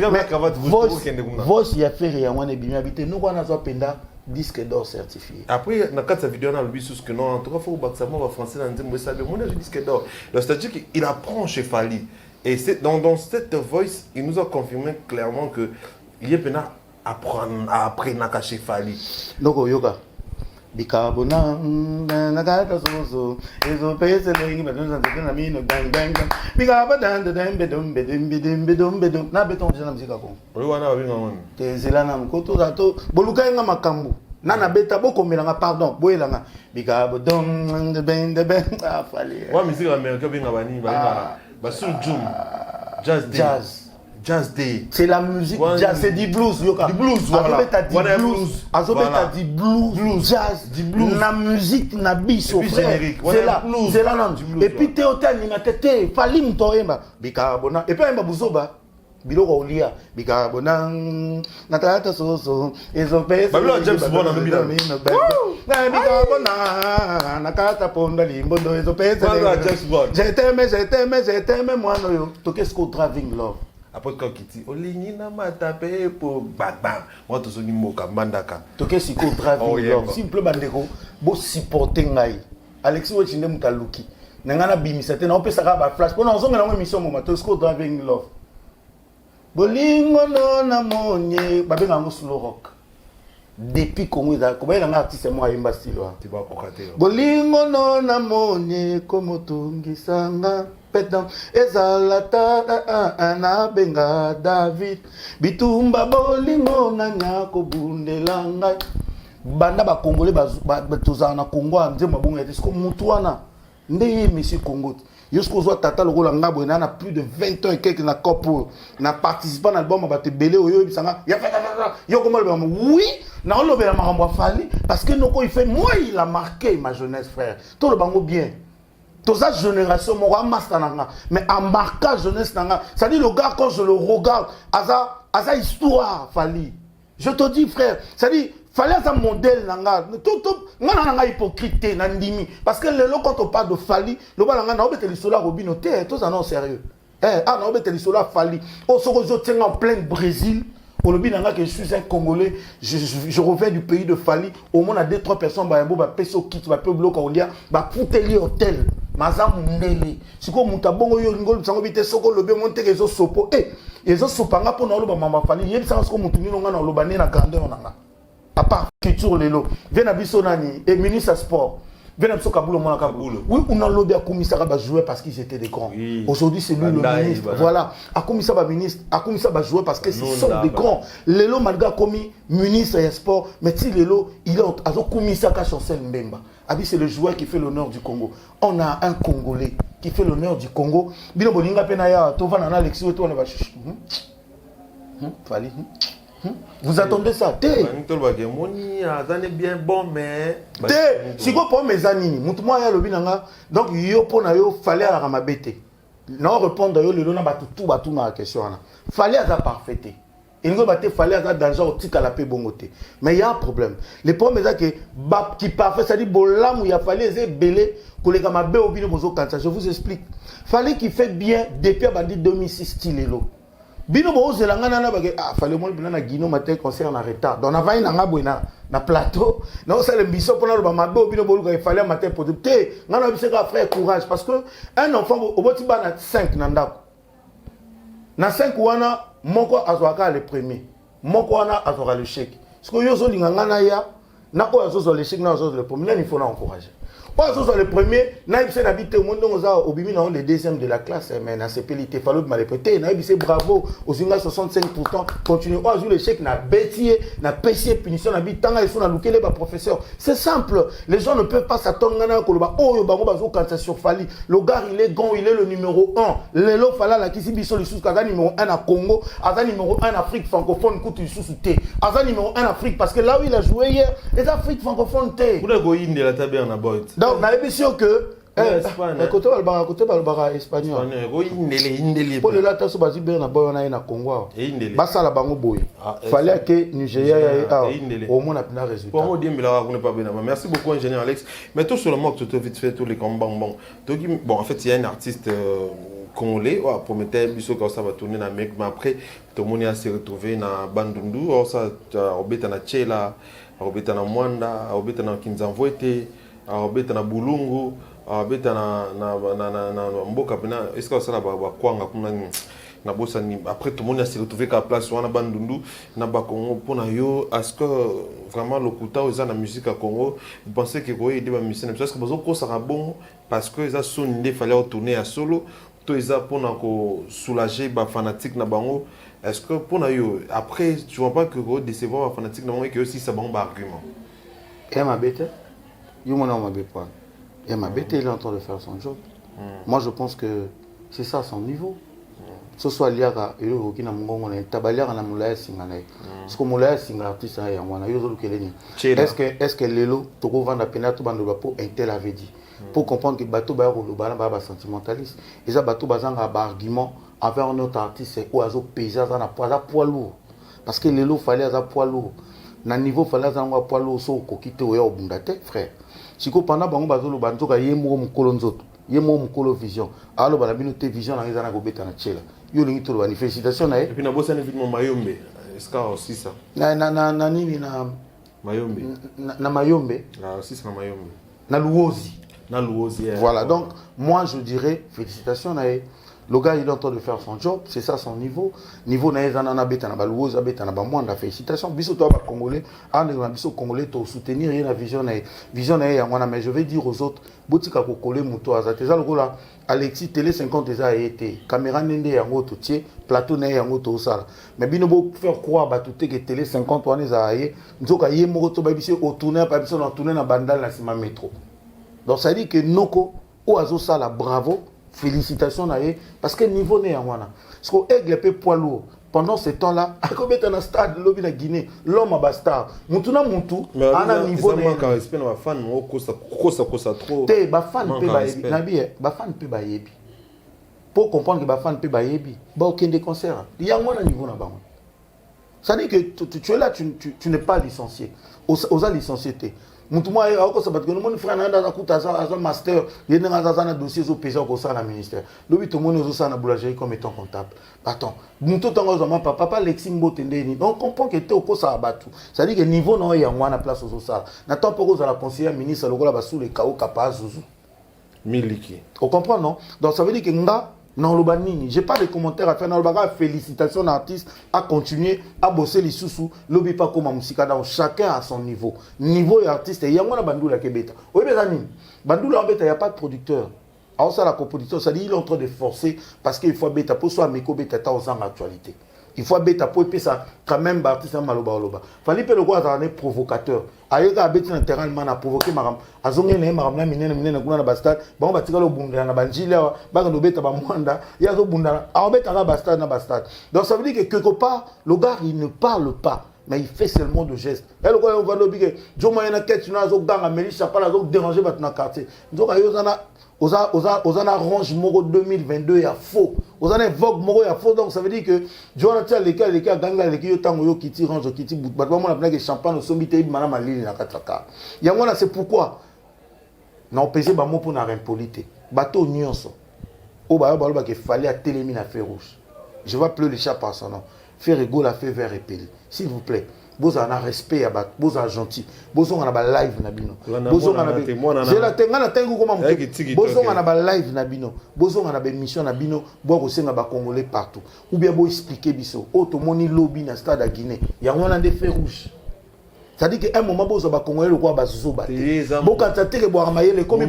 voice ya faire ya wana bimi habité nous on a zo penda disque d'or certifié. Après, dans cette vidéo, on a vu ce que non, en tout cas, il faut que ça soit français dans le ça demande un disque d'or. C'est-à-dire qu'il apprend chez Fali. Et dans cette voice, il nous a confirmé clairement que il y a à apprendre chez Fali. Donc, yoga. Bikabona nagata soso ezo pese lengi badonza na mino bang bang bikabada bedum na beton jana muzika ko oui wana babinga wana te zelana mkoto zato boluka nga makambu nana beta bokomelanga pardon boyelanga bikabodon ben afali wa musique américaine binga bani basul jum jazz day. C'est la musique jazz, c'est du blues, yoka. Du blues, voilà. Azobeta du blues, jazz, du blues. La musique na biso frère. C'est là non. Et puis t'es au animateur, fali mtoemba bikabona. Et puis emba buzoba. biloko olia bikabonang natata soso ezopesa babilo James Bond na bibila bikabona nakata ponda limbondo ezopesa je t'aime mwana yo tokesko driving love après quand kiti olingi na matape po bam moi to soni moka mandaka tokesko driving love simple bandeko bo supporter ngai Alexis Wachinde mutaluki nangana bimisa te na opesaka ba flash pona ozonga na émission moma tokesko driving love bolingo no na monye babenga ngo slow rock depuis Congo za ko bayanga artiste mo ayimba stilo tu vas pokater bolingo no na monye komo tungisanga pedam ezalata na benga David bitumba bolingo na nyako bundelanga banda ba congolais ba tozana na Congo ande mabonga te ko mutu wana ndeye monsieur Congo Yosko zo tata le rôle ngabo na plus de 20 ans et quelques na copo na participant à l'album ba te belé oyo bisanga ya yo comment le oui na on le la marambo fali parce que noko il fait moi il a marqué ma jeunesse frère tout le bango bien toute sa génération moi master nanga mais en marquant jeunesse nanga ça dit le gars quand je le regarde asa histoire fali je te dis frère ça dit fallait un modèle nanga tout nanga hypocrite na ndimi parce que le quand on parle de Fali le balanga na obete lisola robino te tous en sérieux na obete lisola Fali au soko zo tenga en plein Brésil au lobby nanga que je suis un Congolais je reviens du pays de Fali au moins à 2-3 personnes ba yambo ba peso kit ba pe bloc olia ba puteli hôtel mazam ndeli siko mutabongo yo ngolo sango bite soko lobe monte kezo sopo ezo sopanga pona lo ba mama Fali yebisa soko mutuni nga na lobane na grandeur nanga à part culture lelo vient à Bissonani et ministre sport vient à Kaboul mon Kaboul oui on a lobby à commissaire ba jouer parce qu'ils étaient des grands aujourd'hui c'est lui le ministre voilà à commissaire ba ministre à commissaire ba jouer parce que ce sont des grands lelo malgré commis ministre et sport mais si lelo il est à commissaire ka Chancel Mbemba abi c'est le joueur qui fait l'honneur du Congo on a un Congolais qui fait l'honneur du Congo bino bolinga pena ya to vana na Alexis to na ba Fali vous attendez ça té bien bon mais té si ko pour mes anini mutu moi ya lobi nanga donc yo pona yo fallait à ramabete non répondre yo le na batu tout na question na fallait à parfaité il ngo baté fallait à danger au tika la pe bongoté mais il y a un problème le problème est que qui parfait ça dit bolam il a fallait c'est belé koleka mabe obino bozo kansa je vous explique fallait qu'il fait bien depuis bandi 2006 stilelo bino bo zelanga na ba fallait moi bina na Guino matin concert en retard donc avant na ngabwena na plateau non ça le biso pona lo ba mabe bino bo il fallait matin pour te ngana biseka frère courage parce que un enfant oboti ba na 5 na ndako na 5 wana moko azwaka le premier moko wana azwaka le chèque parce que yo zo linganga na ya na ko azozo le chèque na azozo le premier il faut na encourager Oiseau le premier, naïbse n'habite au monde au bimi dans le deuxième de la classe, mais na CPLT fallu mal répéter, naïbse bravo aux 65% continue. Oiseau le chèque na bêtier, na pêchier punition n'habite tant ils sont à louquer les professeurs. C'est simple, les gens ne peuvent pas s'attendre à koloba. Oh yo bango bazo quand ça sur Fali, le gars il est grand, il est le numéro 1. Lelo fala la kisi biso le sous kaza numéro 1 à Congo, aza numéro 1 en Afrique francophone coûte sous té. Aza numéro 1 en Afrique parce que là où il a joué hier, les Afriques francophones té. Vous avez de la table en aboit. Donc, dans l'émission que côté balbara espagnol pour le latin so bazi bien na boyo na na Congo basa la bango boy fallait que Nigeria au moins a plein résultat pour dire mais là on n'est pas bien merci beaucoup ingénieur Alex mais tout sur le mot tout vite fait tous les combats bon en fait il y a un artiste congolais promettait biso quand ça va tourner na mec mais après tout le monde a se retrouvé na Bandundu ça obeta na Chela obeta na Mwanda obeta na Kinzamvoete obeta na Bulungu obeta na mboka pena est-ce que ça na ba kwanga kuna na bossa ni après tout le monde a se retrouvé à place wana Bandundu na ba Congo pona yo est-ce que vraiment le kuta aux na musique à Congo vous pensez que quoi aider ba musicien parce que bazo ko ça bon parce que ça son il fallait retourner à solo to eza pona ko soulager ba fanatique na bango est-ce que pona yo après tu vois pas que décevoir ba fanatique na bango et que aussi ça bon ba argument et ma bête yo mona ma bête pas et ma bête il est en train de faire son job moi je pense que c'est ça son niveau ce soit liaka et le kina mongo na tabaliaka na mulaya singana parce que mulaya singa artiste ya wana yo zo lukeleni est-ce que lelo to ko vanda pena to bando ba po intel avait dit pour comprendre que bateau ba koloba na ba sentimentaliste et ça bateau bazanga ba argument envers un autre artiste c'est quoi azo peser ça na poids lourd parce que lelo fallait aza poids lourd na niveau fallait aza ngwa poids lourd so kokite oya obunda te frère siko pendant bango bazolo banzoka yemo mukolo nzoto yemo mukolo vision alo bana bino te vision na ngeza na kobeta na chela yo lingi to bani félicitations na et puis na bossa na vite mon mayombe est-ce aussi ça na nini na mayombe na mayombe là aussi c'est na mayombe na luozi voilà donc moi je dirais félicitations na le gars il est en train de faire son job c'est ça son niveau na ezana beta na baluozi beta na ba mwanda félicitations biso to ba congolais na biso congolais to soutenir la vision na ya ngwana mais je vais dire aux autres botika ko coller muto azate za lokola Alexis télé 50 eza été caméra nende yango to tie plateau na yango to sala mais bino bo faire croire ba tout que télé 50 wana eza ye nzoka ye moko to ba biso au tourner pa biso na tourner na bandal na sima métro donc ça dit que noko o azo sala bravo félicitations na ye parce que niveau ne yanwana parce que aigle pe poids lourd pendant ce temps-là akobeta na stade lobi na Guinée l'homme a bastard mutu na mutu ana niveau ne manque respect na ba fan mo kosa trop te ba fan pe ba yebi na bi ba fan pe ba yebi pour comprendre que ba fan pe ba yebi ba aucun des concerts yango na niveau na bango ça dit que tu es là tu n'es pas licencié aux licencié te mutu moi ako sabat que mon frère na na kuta za master yene nga za na dossier zo pesa ko ça na ministère lobi to moni zo ça na boulangerie comme étant comptable attends mutu tango zo papa Alexis Mbote ndeni donc comprend que te ko ça batu ça dit que niveau no ya ngwana place zo ça na temps pour za la conseiller ministre lokola ba sous les kao kapa zuzu miliki on comprend non donc ça veut dire que nga non le banini j'ai pas de commentaires à faire dans le bagage félicitations l'artiste à continuer à bosser les sous lobby pas comme musique dans chacun à son niveau et artiste il y a moi la bandula kebeta oui mais amis bandula en beta il y a pas de producteur alors ça la composition ça dit il est en train de forcer parce qu'il faut beta pour soit meko beta ta aux en actualité il faut beta pour et ça quand même artiste maloba fallait que le gars un provocateur ayeka abeti na terrain man a provoquer maram azonge na maram na minene kuna na bastard ba batika lo bunda na banjila ba ka beta ba mwanda ya zo bunda a beta na bastard donc ça veut dire que quelque part le gars il ne parle pas mais il fait seulement de gestes et le gars on va lobi que jo moyena quête na zo ganga melisha pas la zo déranger bat na quartier donc ayo zana Ozana range moro 2022 ya faux. Ozana vogue moro ya faux donc ça veut dire que Jonathan les ganga les yo tango yo kiti range kiti bout ba moi na que champagne au sommet te mana malili na kataka. Yango là c'est pourquoi na opéser ba mo pour na impolité. Bateau nyonso. O ba ba que fallait à télémine à fer rouge. Je vois plus le chat par son nom. Faire égaux la fait vert et peli. S'il vous plaît. Bozo na respect ya bat bozo gentil bozo na ba live na bino bozo na je la tenga na tengo koma mutu bozo na ba live na bino bozo na ba émission na bino bo ko senga ba congolais partout ou bien bo expliquer biso o to moni lobby na stade à Guinée ya ngona de fer rouge ça dit que un moment bozo ba congolais le quoi ba zozo ba bo quand ça te boire mayele comme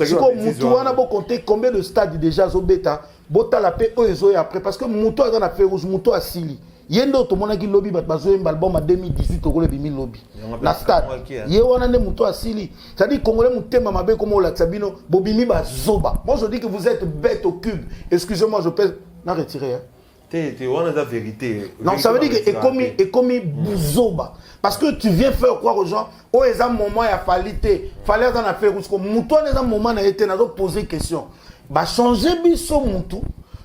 siko mutu wana bo compter combien de stades déjà zo beta bota la paix ozo après parce que mutu a na fer rouge mutu a sili yendo to monaki lobby bat bazoyemba album en 2018 to ko le bimi lobby na stade ye wana ne muto asili ça dit congolais mutema mabe comme on la sabino bobimi bazoba moi je dis que vous êtes bête au cube excusez-moi je peux na retirer hein t'es wana la vérité non ça veut dire que ekomi buzoba parce que tu viens faire croire aux gens oh eza moment ya fallait dans la faire parce que muto eza moment na été na poser question ba changer biso mutu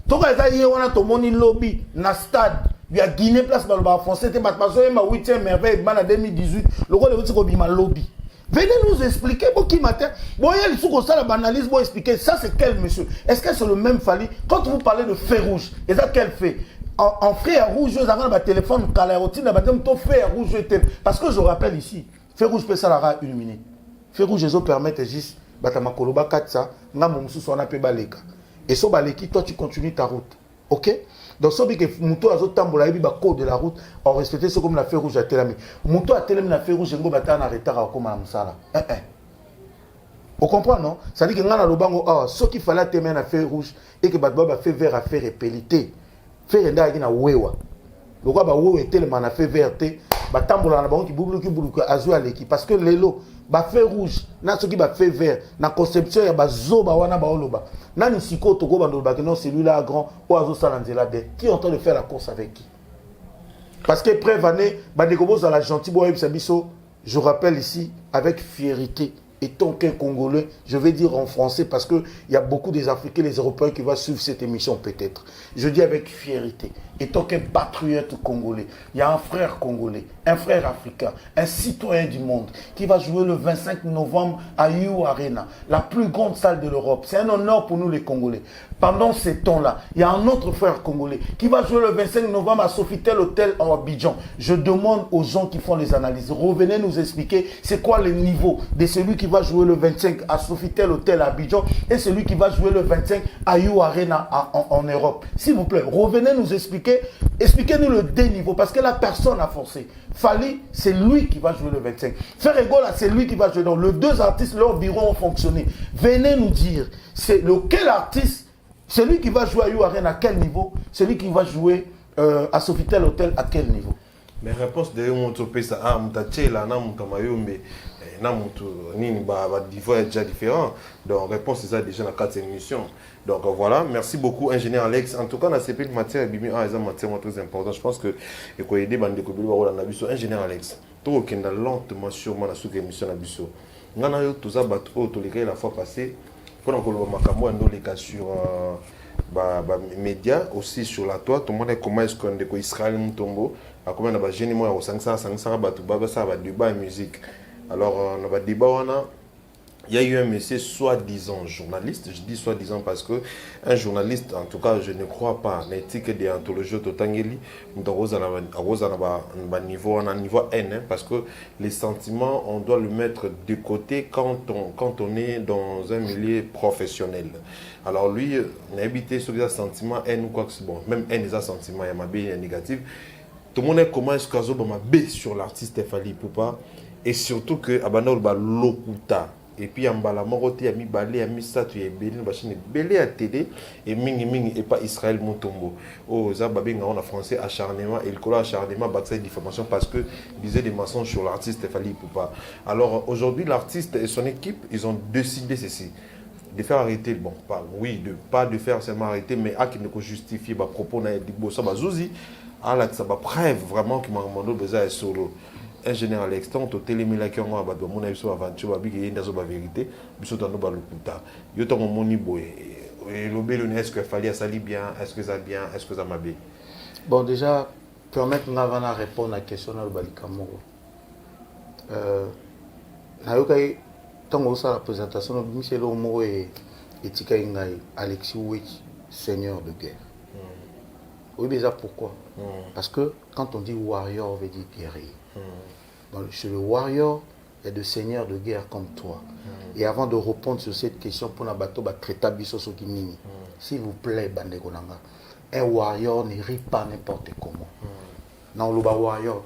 to ka eza ye wana to moni lobby na stade il y a Guinée place dans le bas français te batmaso ma 8e merveille en 2018 le rôle de bima lobby venez nous expliquer pour qui matin bon il y a le sous ça la banalise pour expliquer ça c'est quel monsieur est-ce que c'est le même Fally quand vous parlez de fer rouge et ça quel fait en fer rouge vous avez un téléphone calarotine to fer rouge parce que je rappelle ici fer rouge peut ça la 1 minute fer rouge ils permettent juste batama koloba 4 ça nga momusu so na pe baleka et so baleki toi tu continues ta route OK. Donc, ce que Mouto a tambola et ba code de la route, on respecte ce comme la feu rouge à Telami. Mouto a Telami la feu rouge, et Ngobata en retard comme à Moussala. On comprend, non? Ça dit que dans le bango, ce qu'il fallait témer la feu rouge et que Badba a fait vert à faire épélité. Faire un na wewa. Le roi ba wewa tellement a fait vert, batambola na bango qui boubou que azu à l'équipe. Parce que l'élo, ba feu rouge, na ce qui ba fait vert, na conception ya ba zoba wana ba oloba. Nani siko toko bandolo ba non celui-là grand ou azo salanzela de qui est en train de faire la course avec qui? Parce que prévané ba décobo à la gentil boy biso, je rappelle ici avec fierté étant qu'un Congolais, je vais dire en français parce qu'il y a beaucoup des Africains, les Européens qui vont suivre cette émission peut-être. Je dis avec fierté, étant qu'un patriote congolais, il y a un frère congolais, un frère africain, un citoyen du monde qui va jouer le 25 novembre à You Arena, la plus grande salle de l'Europe. C'est un honneur pour nous les Congolais. Pendant ces temps-là, il y a un autre frère congolais qui va jouer le 25 novembre à Sofitel Hotel en Abidjan. Je demande aux gens qui font les analyses, revenez nous expliquer c'est quoi le niveau de celui qui va jouer le 25 à Sofitel Hotel à Abidjan et celui qui va jouer le 25 à You Arena en Europe. S'il vous plaît, revenez nous expliquer, expliquez-nous le déniveau parce que la personne a forcé. Fali, c'est lui qui va jouer le 25. Ferregola, c'est lui qui va jouer. Donc, les deux artistes, leur bureau ont fonctionné. Venez nous dire, c'est lequel artiste, celui qui va jouer à You Arena à quel niveau, celui qui va jouer à Sofitel Hotel à quel niveau. Mais réponse de mon topé ça ah mutachela na mutamayombe na mutu nini ba niveau est déjà différent. Donc réponse c'est ça déjà dans 4 émissions. Donc voilà, merci beaucoup ingénieur Alex. En tout cas, dans ces petites matières bimi ah ils ont matière très important. Je pense que et quoi aider bande ko bilo wala na biso ingénieur Alex. To kenda lentement sûrement na sous émission na biso. Ngana yo tout ça bato to les la fois passée pendant que le makambo ando les cas sur médias aussi sur la toile tout le monde est comment est-ce qu'on est Israël Mutombo à combien de jeunes moi au 500 batu baba ça va débat musique alors on va débat on a il y a eu un monsieur soi-disant journaliste, je dis soi-disant parce que un journaliste, en tout cas je ne crois pas, l'éthique des anthologies totangeli, nous avons un niveau N, parce que les sentiments, on doit le mettre de côté quand on est dans un milieu professionnel. Alors lui, on a habité sur des sentiments N ou quoi que ce soit, bon, même N des sentiments, il y a ma B, il y a négatif. Tout le monde est comment est-ce qu'il y a ma B sur l'artiste Fally Ipupa, et surtout que Abanol ba lokuta. Et puis en bas la moroté a mis balé a mis statue et belé machine belé à télé et mingi et pas Israël Mutombo oh ça babé on a français acharnement et le collant acharnement backside diffamation parce que disait des mensonges sur l'artiste Fally Ipupa. Alors aujourd'hui l'artiste et son équipe ils ont décidé ceci de faire arrêter bon pas oui de pas de faire seulement arrêter mais à qui ne peut justifier ba propos na dit bo ça ba zouzi à la ça ba preuve vraiment qui m'a demandé besoin est solo. Ingénieur Alex, tant que télémila qui ont abattu mon avis sur aventure, babi qui est dans la vérité, biso dans nos balukuta. Yo tant mon moni boy. Et le bel est-ce que Fally a sali bien, est-ce que ça bien, est-ce que ça m'a bien. Bon déjà, permettre avant de répondre à la question de Balikamoro. Nayokai, tant que ça la présentation de Michel Omo et Tika Ingaï, Alexis Ouich, seigneur de guerre. Oui déjà pourquoi? Parce que quand on dit warrior, on veut dire guerrier. Donc, chez le warrior, il y a des seigneurs de guerre comme toi. Et avant de répondre sur cette question, pour la bateau, s'il vous plaît, Bandegonanga, un warrior ne rit pas n'importe comment. Non, le warrior,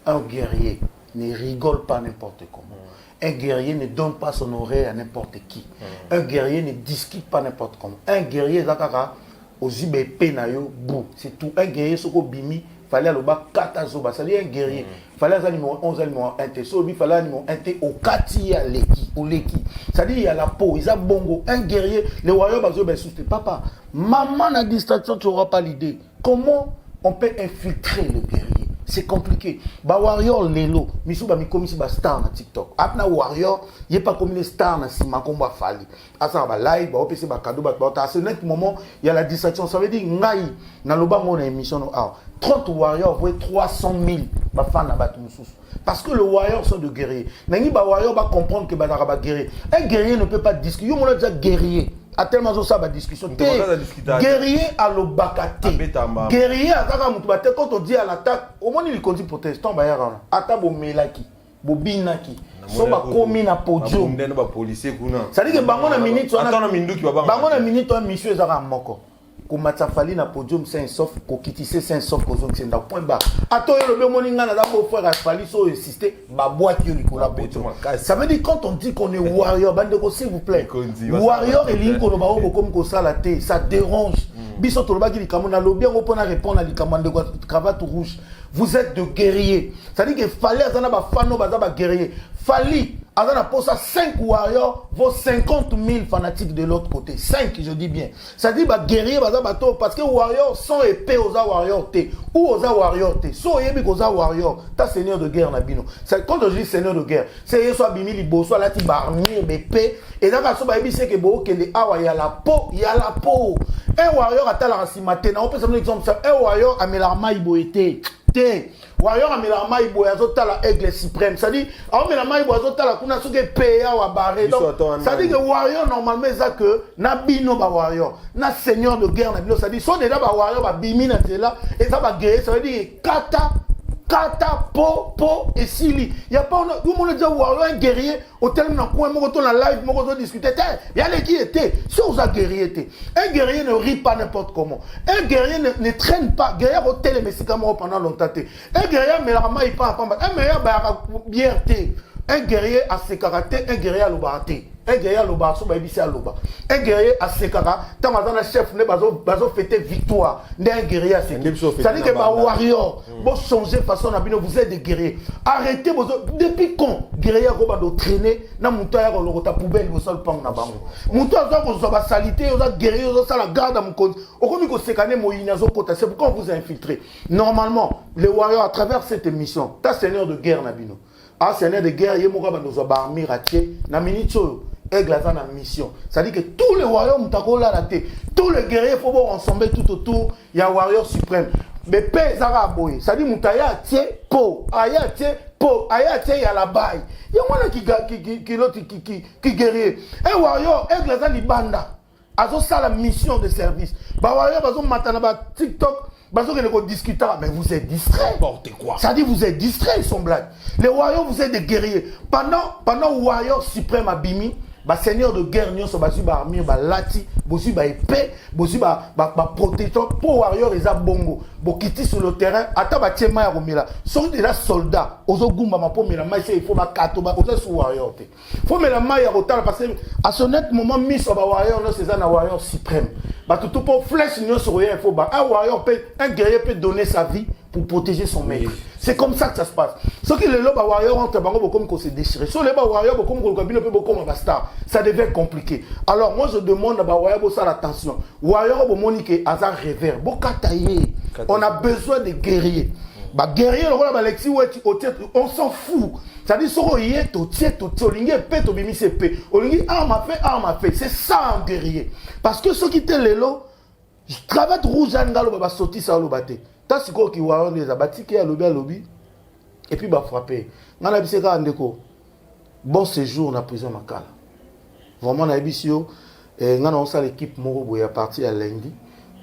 un guerrier ne rigole pas n'importe comment. Un guerrier ne donne pas son oreille à n'importe qui. Un guerrier ne discute pas n'importe comment. Un guerrier, c'est tout. Un guerrier, c'est bimi. Fallait aller au bas 4 zoba, ça dit un guerrier. Fallait aller numéro 11, numéro 1 T. Sobi fallait numéro 1 T au Kati à Leki ou Leki. Ça dit il y a la peau, il y a bongo, un guerrier, les warriors bazo ben souffle papa. Maman la distraction tu n'auras pas l'idée. Comment on peut infiltrer le guerrier? C'est compliqué. Ba warrior lelo, misu ba mikomi si ba star na TikTok. Apna warrior, y pas comme les stars na si makomba Fally. Asa ba live, ba opesi ba cadeau ba à ce net moment, il y a la distraction, ça veut dire ngai na loba mon émission no 30 warriors, vous voyez 300 000 fans à battre parce que le warrior sont de guerriers. Nangi ba warrior va comprendre que ba guerrier. Un guerrier ne peut pas discuter. Yo mon déjà guerrier. A tellement ça va discussion. Guerrier à l'obakate. Guerrier à kaka mutubate quand on dit à l'attaque, au moins il continue protestant ba yara. Ata bo melaki, bo binaki. So ba komi na podium. Ba policier kuna. Ça dit que bango na minute on a attends na minduki ba bango na minute on monsieur ezaka moko. Komatsa Fally na podium c'est un sauf ko kitise c'est un sauf ko zongi c'est point bas. Ato yo le moninga na dako frère Fally so insister ba boîte yo likola podium. Ça veut dire quand on dit qu'on est warrior bandeko s'il vous plaît. Warrior et linko lo ba o comme ko sala te ça dérange. Biso to lo ba ki likamo na lobi ngo pona répondre à likamo de cravate rouge. Vous êtes de guerriers. Ça dit que Fally azana ba fano ba guerrier. Fally Azana pour ça 5 warriors vaut 50 000 fanatiques de l'autre côté. 5, je dis bien. Ça dit bah guerrier bateau parce que warrior sans épée aux warrior T ou aux warrior T. So yebi aux warrior, ta seigneur de guerre nabino. C'est quand je dis seigneur de guerre, c'est soit bimi libo soit lati barmir épée et dans la so ba yebi c'est que bo kende awa ya la peau, Un warrior a la rasimate na on peut prendre exemple ça. Un warrior a melarma ibo été. Warrior a melarma ibo azota la aigle suprême. Ça dit a melarma ibo azota la kuna soke peya wa barré. Donc ça dit que warrior normalement ça que na bino ba warrior, na seigneur de guerre na bino ça dit so déjà ba warrior ba bimi na là et ça va guerrier ça veut dire kata po et sili. Il y a pas tout le monde dit warrior un guerrier au terme na coin moko to na live moko to discuter. Il y a les qui était sur ça guerrier était. Un guerrier ne rit pas n'importe comment. Un guerrier ne traîne pas. Guerrier au télé mais c'est comme pendant longtemps. Un guerrier mais la maman il pas un meilleur bien té. Un guerrier a ses caractères, un guerrier a l'obaraté. Un guerrier a l'obar, so baby c'est à l'obar. Un guerrier a ses caractères. Tant que chef ne bazo fêter victoire. Un guerrier a ses caractères. Ça dit que ma warrior, vous changez façon d'habiter, vous êtes des guerriers. Arrêtez vos depuis quand guerrier a traîner na montagne à l'orota poubelle au sol pang na bango. Montagne a qu'on soit salité, on a guerrier, on a la garde à mon compte. Au comme il s'est cané moïnazo kota, c'est pourquoi on vous a infiltré. Normalement, les warriors à travers cette émission, ta seigneur de guerre nabino. Ah, seigneur de guerre, il y a mon nous a barmi raté, na minito. Aigle a une mission. Ça dit que tous les warriors ont la tête. Tous les guerriers, il faut voir ensemble tout autour. Il y a un warrior suprême. Mais paix, ça va aboyer. Ça dit, Moutaya, tiens, po. Aya, tiens, po. Aya, tiens, il y a la baille. Il y a un qui guerrier. Un warrior, aigle a une banda. Azo ça la mission de service. Bah warrior, bazo matana ba TikTok. Bazo que discuter, mais vous êtes distrait. Quoi. Ça dit, vous êtes distrait, ils sont blagues. Les warriors, vous êtes des guerriers. Pendant warrior suprême à Bimi, ba seigneur de guerre nyonso ba su ba armure ba lati bosu ba épée bosu ba protecteur pour warrior les bongo bo kiti sur le terrain ata ba tiema ya komela sont déjà soldats ozo gumba ma po mela mai il faut ba kato ba ozo su warrior te faut mela mai ya rotala parce que à ce net moment mis ba warrior non c'est ça na warrior suprême ba tout pour flèche nyonso rien il faut ba un warrior peut un guerrier peut donner sa vie pour protéger son maître. C'est comme ça que ça se passe. Ce qui est le warrior entre bango comme qu'on se déchire. Sur les warrior comme qu'on cabine peut comme un bastard. Ça devient compliqué. Alors moi je demande à warrior ça l'attention. Warrior bo monique hasard revers. Bokataye. On a besoin de guerriers. Bah guerrier le rôle Alexis on s'en fout. Ça dit soro yé to tie olingi pe to bimi se pe. Olingi arme à fait. C'est ça un guerrier. Parce que ceux qui étaient lelo cravate rouge ngalo ba sorti ça lo baté. Tant si quoi qui voit les abattis qui a lobby et puis bah frapper. Ngana biseka ndeko. Bon séjour na prison Makala. Vraiment na bisio ngana on sa l'équipe moko boya parti à lundi.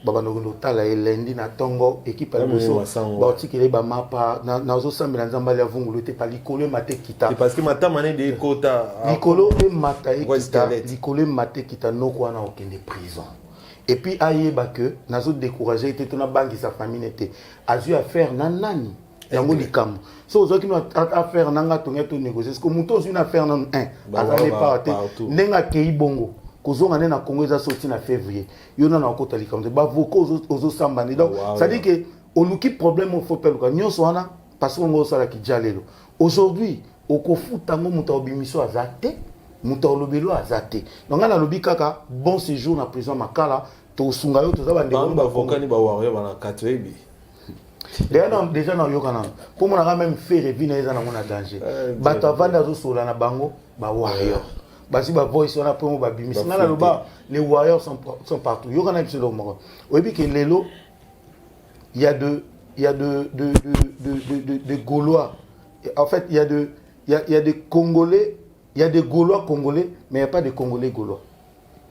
Baba no tala lundi na tongo équipe à boso. Ba tikele ba mapa na zo sambela nzamba ya vungulu te pa likolo mate kita. Parce que mata mané de kota likolo e mata e kita likolo mate kita noko wana okende prison. Et puis, aïeba que, nazo découragé, était dans la banque, sa famille n'était. Azu affaire nanani. Yango likam. So, ceux qui ont affaire nanga tonga to négocier. Parce que mouton une affaire nan un. Azale pas nenga kei bongo. Kozo ngane na Congo za sorti na février. Yona na kota likam. Ba voko ozo sambani. Donc, ça dit que on nous qui problème au faut pas le nyonso wana parce qu'on go sala ki jalelo. Aujourd'hui, okofu tango muta obimiso azate. Muta lobelo azate. Donc na lobi kaka bon séjour na prison Makala. Tosunga yo tozaba ndeko ba vokani ba warrior bana katwebi. Déjà na yokana. Pour moi on a même fait reviner les ana mona danger. Bato avanda zo sola na bango ba warrior. Basi ba voice on a pour ba bimi. Singala loba les warriors sont partout. Yokana biso lo moko. Oyebi ke lelo il y a de Gaulois. En fait, il y a des Congolais, il y a des Gaulois congolais, mais il n'y a pas de Congolais gaulois.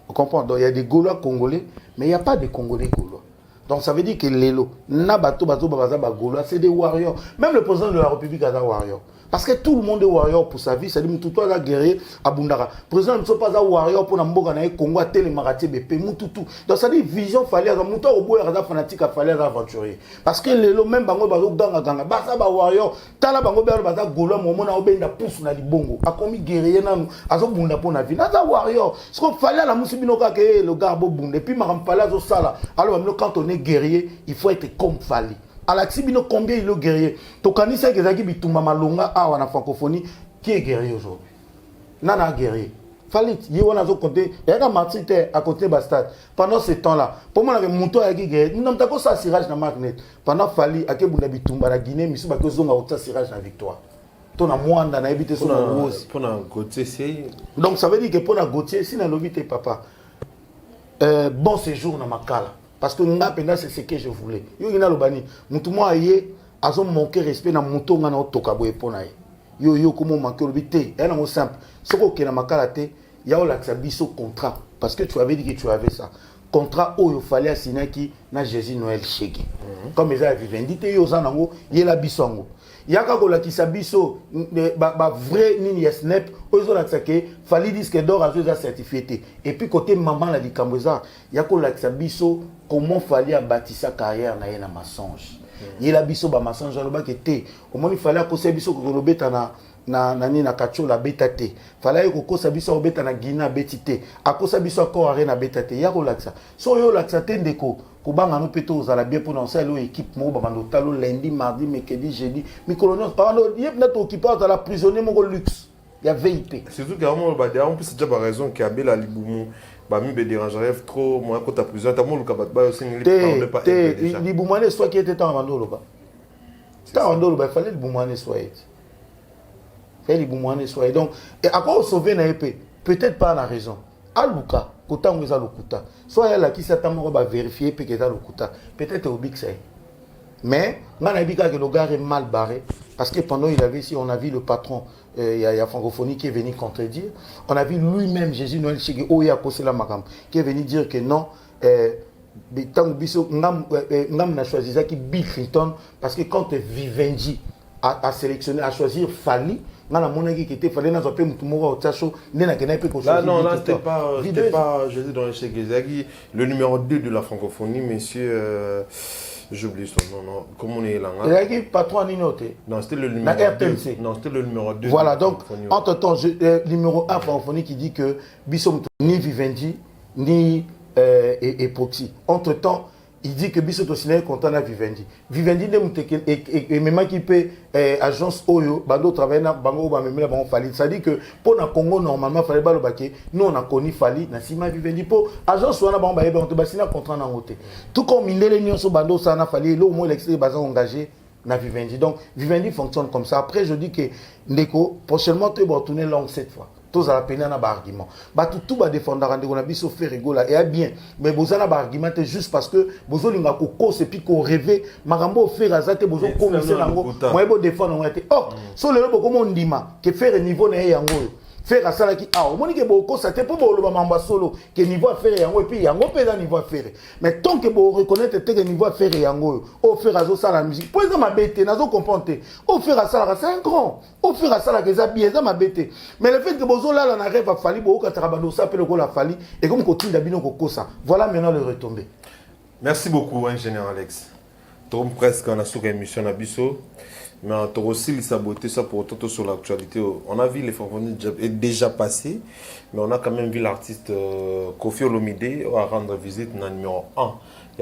Vous comprenez? Donc il y a des Gaulois congolais, mais il n'y a pas de Congolais gaulois. Donc ça veut dire que Lelo, Nabato, Gaulois, c'est des warriors. Même le président de la République est un warrior. Parce que tout le monde est warrior pour sa vie. C'est-à-dire que tout le monde est guerrier à Bundara. Le président ne sont pas un warrior pour Namboga, Congo, Télé, Maraté, BP, Moutoutou. Donc ça dit vision fallait, Moutou, au bout, il fanatique, fallait aventurier. Parce que Lelo, même Bango, Bazo, Ganga, Ganga, Basa, warrior, Tala, Bango, Baza, Gaulois, Momon, Obenda, Pousse, Nali, Bongo, a commis guerrier, Azo, Bunda, pour la vie. Nada warrior. Ce qu'on fallait, la Moussibinoka, le garbo, Bunda. Et puis, Marampala, Sala. Alors, quand on est guerrier, il faut être comme Fali. À la Tibino, combien il est guerrier? Tokani, c'est que Zaki Bitumba Malonga, en francophonie, qui est guerrier aujourd'hui? nana guerrier. Falit, il y a un côté, il y a un martyr à côté de Bastard. Pendant ce temps-là, pour moi, le mouton a guerrier. Nous n'avons pas ça cirage dans magnet. Pendant Fali, à Kebou Nabitumba, la Guinée, mais c'est pas que Zonga a cirage dans la victoire. Ton amour dans la évité son rose. Pour un Gauthier, c'est. Donc ça veut dire que pour un Gauthier, si on a papa, bon séjour dans ma cala. Parce que c'est ce que je voulais. Yo ina lobani, mutu mo aye, azo manquer respect na muto nga na tokaboye pona ye. Yo comment manquer le bité, elle est simple. Ce que na makala te, ya o la biso contrat parce que tu avais dit que tu avais ça. Contrat où il fallait signer qui na Jésus Noël Chege. Comme ils avaient vendi te yo zanango, yela bisongo. Yaka ko la kisabiso ba vrai nini ya snap, ozo la tsake, fallait disque d'or à za certifié. Et puis côté maman la di Kamboza, yako la kisabiso comment fallait bâtir sa carrière na yena mensonge. Yela biso ba mensonge lo ba kete. Comment il fallait ko biso ko lo beta na kacho la beta te. Fallait ko sa biso beta na Guinea betite. Akosa biso ko arena beta te. Yako la ça. So yo la ça tendeko. Kobanga no peto za la bien pour lancer l'équipe mo ba talo lundi, mardi, mercredi, jeudi. Mi colonel pardon, yep na to occupé dans la prisonnier mo luxe. Il y a VIP. Surtout qu'avant ba derrière en plus c'est déjà par raison qu'il y a Bela Liboumou. Bah mi be dérangerait trop moi quand tu as plusieurs ta mo le kabat ba aussi ne pas déjà. Liboumane soit qui était en Rwanda là-bas. C'était en Rwanda, il fallait Liboumane soit. Fallait Liboumane soit. Donc et à quoi sauver na épée? Peut-être pas la raison. Aluka kota ngeza lokuta soit elle qui s'attend va vérifier peut que lokuta peut-être au big c'est mais ngana bika que le gars est mal barré parce que pendant il avait ici on a vu le patron il y a francophonie qui est venu contredire on a vu lui-même Jésus Noël Chege oya kosela makam qui est venu dire que non tant biso ngam na choisi ça qui Bill Clinton parce que quand Vivendi a sélectionné à choisir Fali non, non, là, c'était pas Jésus dans le Chegezagi, le numéro 2 de la francophonie, monsieur. J'oublie son nom, non. Comment on est là? Patron Ninote. Non, c'était le numéro 2. Non, c'était le numéro 2. Voilà, donc, entre-temps, numéro 1 francophonie qui dit que Bissom ni Vivendi, ni Epoxy. Entre-temps, il dit que Bissot aussi n'est content à Vivendi. Vivendi et même qui paie agence Oyo, Bando travaille dans Bango Bamemela Bango Fali. Ça dit que pour le Congo normalement fallait pas le baquer. Nous on a connu Fali, Nassima Vivendi pour agence Oana Bango Baye on te bassina contrat dans côté. Tout comme il est sur Bando ça n'a Fali, là au moins l'extrait bazan engagé na Vivendi. Donc Vivendi fonctionne comme ça. Après je dis que Ndeko prochainement tu vas tourner langue cette fois. Tous à la peine un argument. Bah tout va défendre on a biso fait rigola et bien mais vous avez un argument juste parce que vous avez un coco c'est puis qu'on rêvait marambo faire azate vous avez commencé lango moi vous défendre on était oh sur le lobo comment on dit ma que faire niveau na yango faire à ça qui ah on dit que beaucoup ça te pour le mamba solo que niveau à faire yango et puis yango peut dans niveau à faire mais tant que vous reconnaître que niveau à faire yango au faire à ça la musique pour ça ma bête nazo comprendre au faire à ça c'est un grand au faire à ça que ça bien ça ma bête mais le fait que bozo là on arrive à fali beaucoup à trabando ça peut le la fali et comme continue d'abino coco ça voilà maintenant le retombé. Merci beaucoup ingénieur Alex. Tom presque on a sur émission à Bisso. Mais on a aussi les saboter ça pour autant sur l'actualité. On a vu les francophonie déjà passé, mais on a quand même vu l'artiste Koffi Olomide à rendre visite dans le numéro 1 de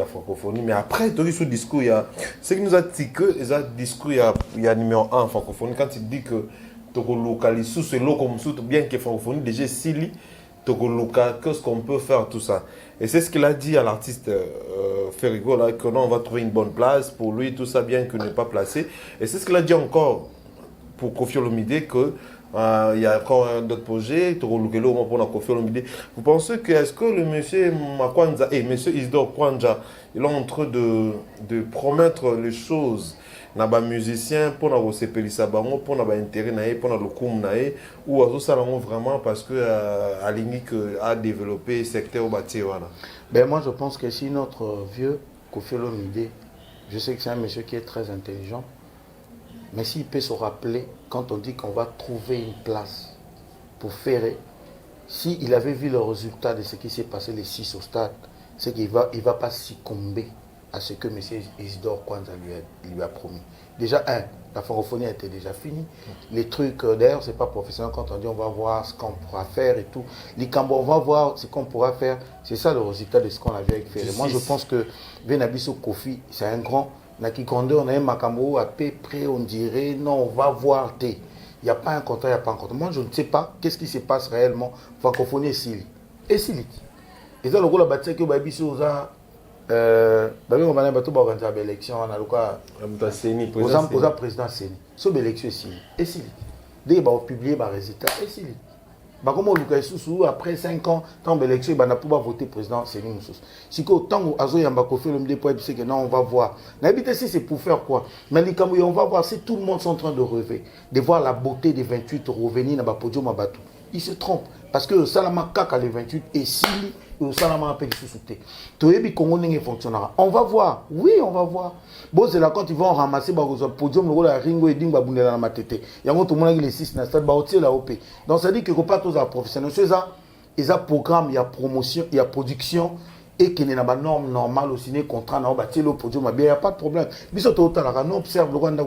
la francophonie. Mais après, dans ce discours, il y a ce qui nous a dit que discours il y a numéro 1 en francophonie. Quand il dit que tu localises sous ce lot comme sous, bien que francophonie déjà Sili, qu'est-ce qu'on peut faire tout ça. Et c'est ce qu'il a dit à l'artiste Ferrigo là, que non, on va trouver une bonne place pour lui, tout ça bien que n'est pas placé. Et c'est ce qu'il a dit encore pour Koffi Olomide que il y a encore d'autres projets, pour la Koffi Olomide. Vous pensez que est-ce que le monsieur Makwanza et monsieur Isidore Kwanja, ils sont en train de promettre les choses? Naba musicien pour na sepelisa bango pour na ba intérêt naé pour na lokum naé ou azo salango vraiment parce que alingi que a développé secteur bâti voilà. Ben moi je pense que si notre vieux Koffi Olomide, je sais que c'est un monsieur qui est très intelligent, mais s'il peut se rappeler quand on dit qu'on va trouver une place pour faire, s'il avait vu le résultat de ce qui s'est passé les 6 au stade, c'est qu'il va pas succomber à ce que M. Isidore Kwanza lui a promis. Déjà, la francophonie était déjà finie. Les trucs, d'ailleurs, ce n'est pas professionnel quand on dit on va voir ce qu'on pourra faire et tout. Les Cambo, on va voir ce qu'on pourra faire. C'est ça le résultat de ce qu'on a vu avec Ferré. Moi, je pense que Venabiso Koffi, c'est un grand. On a qui grandeur, on a un Makambo à peu près, on dirait, non, on va voir. il n'y a pas un contrat, il n'y a pas un contrat. Moi, je ne sais pas qu'est-ce qui se passe réellement. Francophonie et Sili. Et Sili. Et ça, le rôle de la bataille que Babi on a on va organiser l'élection, on a le cas. On a président Séni. C'est l'élection Sili. Et Sili. Dès qu'on va publier les résultats, et Sili. Comme on après 5 ans, tant l'élection, on n'a pas voter président Séni Moussous. Si tant qu'on a fait le dépôt, que non, on va voir. N'habitez si c'est pour faire quoi? Mais on va voir si tout le monde est en train de rêver, de voir la beauté des 28 revenir dans le podium à Batou. Ils se trompent. Parce que le Salama Kaka les 28 et Sili, le Salama appelle sous-souté. Toyebi Congo n'est fonctionnera. On va voir. Oui, on va voir. Bon, c'est là quand ils vont ramasser le podium, le rôle à Ringo et Ding Babundela dans ma tête. Il y a tout le monde qui les 6 dans le stade, la OP. Donc ça dit que pas tous les professionnels. C'est ça. Il y a programme, il y a promotion, il y a production. Et qu'il y a une norme normale au ciné, contrat, le podium, il n'y a pas de problème. Mais ça, on observe le Rwanda.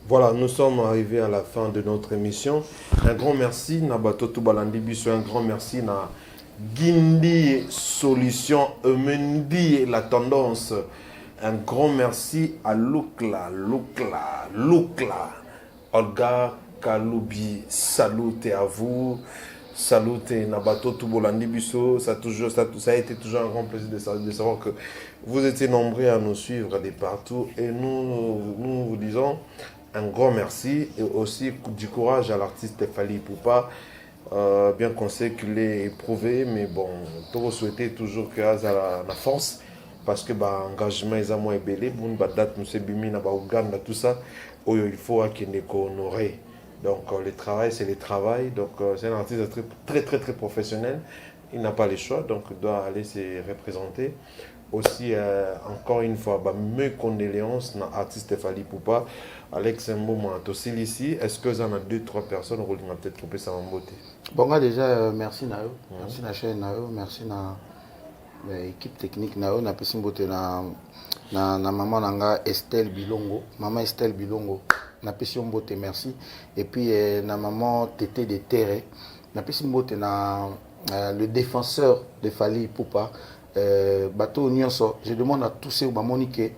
Voilà, nous sommes arrivés à la fin de notre émission. Un grand merci à Batoto Balandi Biso, un grand merci à Guindi Solution Emendi la tendance. Un grand merci à Lukla. Olga Kaloubi, salute à vous. Salute Batoto Balandi Biso. Ça a été toujours un grand plaisir de savoir que vous étiez nombreux à nous suivre de partout. Et nous vous disons un grand merci et aussi du courage à l'artiste Fally Ipupa, bien qu'on sait qu'il est éprouvé, mais bon, tout souhaiter toujours qu'il y ait la force, parce que l'engagement est moins belé, date nous bimi na Ouganda tout ça, il faut qu'il ne honorer. Donc le travail c'est le travail, donc c'est un artiste très professionnel, il n'a pas le choix, donc il doit aller se représenter. Aussi, encore une fois, mes condoléances à l'artiste Fally Ipupa, Alex Mbouma, ici. Est-ce que vous en avez 2-3 personnes qui ont peut-être trompé ça en beauté? Bon, déjà, merci Nayo, merci à la chaîne Nayo, merci à l'équipe technique Nayo, na pesi beauté na maman nanga Estelle Bilongo, maman Estelle Bilongo, na pesi beauté merci. Et puis na maman Tété de Terre, na pesi beauté na le défenseur de Fally Ipupa. Bateau Nyonso, je demande à tous ceux qui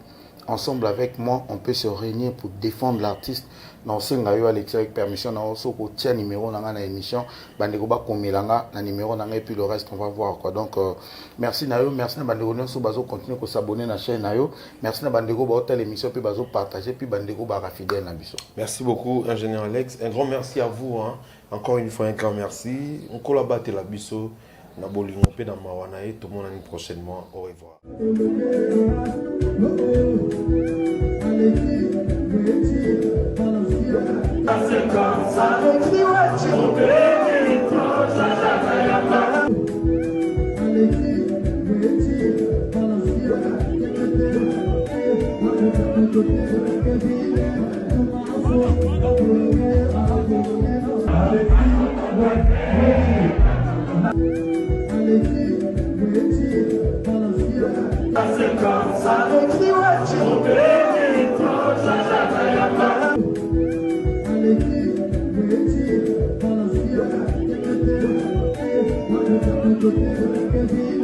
ensemble avec moi, on peut se réunir pour défendre l'artiste. Dans ce cas, avec permission, on a un numéro dans l'émission, un numéro et puis le reste, on va voir quoi. Donc, merci Nayo, merci Bandego Nyonso, bazo continuer à s'abonner à la chaîne Nayo. Merci Bandego ba l'émission puis bazo partager puis Bandego ba fidèle na biso. Merci beaucoup, ingénieur Alex. Un grand merci à vous. Encore une fois, un grand merci. On collabore la biso. Nabolingo pe na mawana et tout le monde prochainement. Au revoir. Thank you.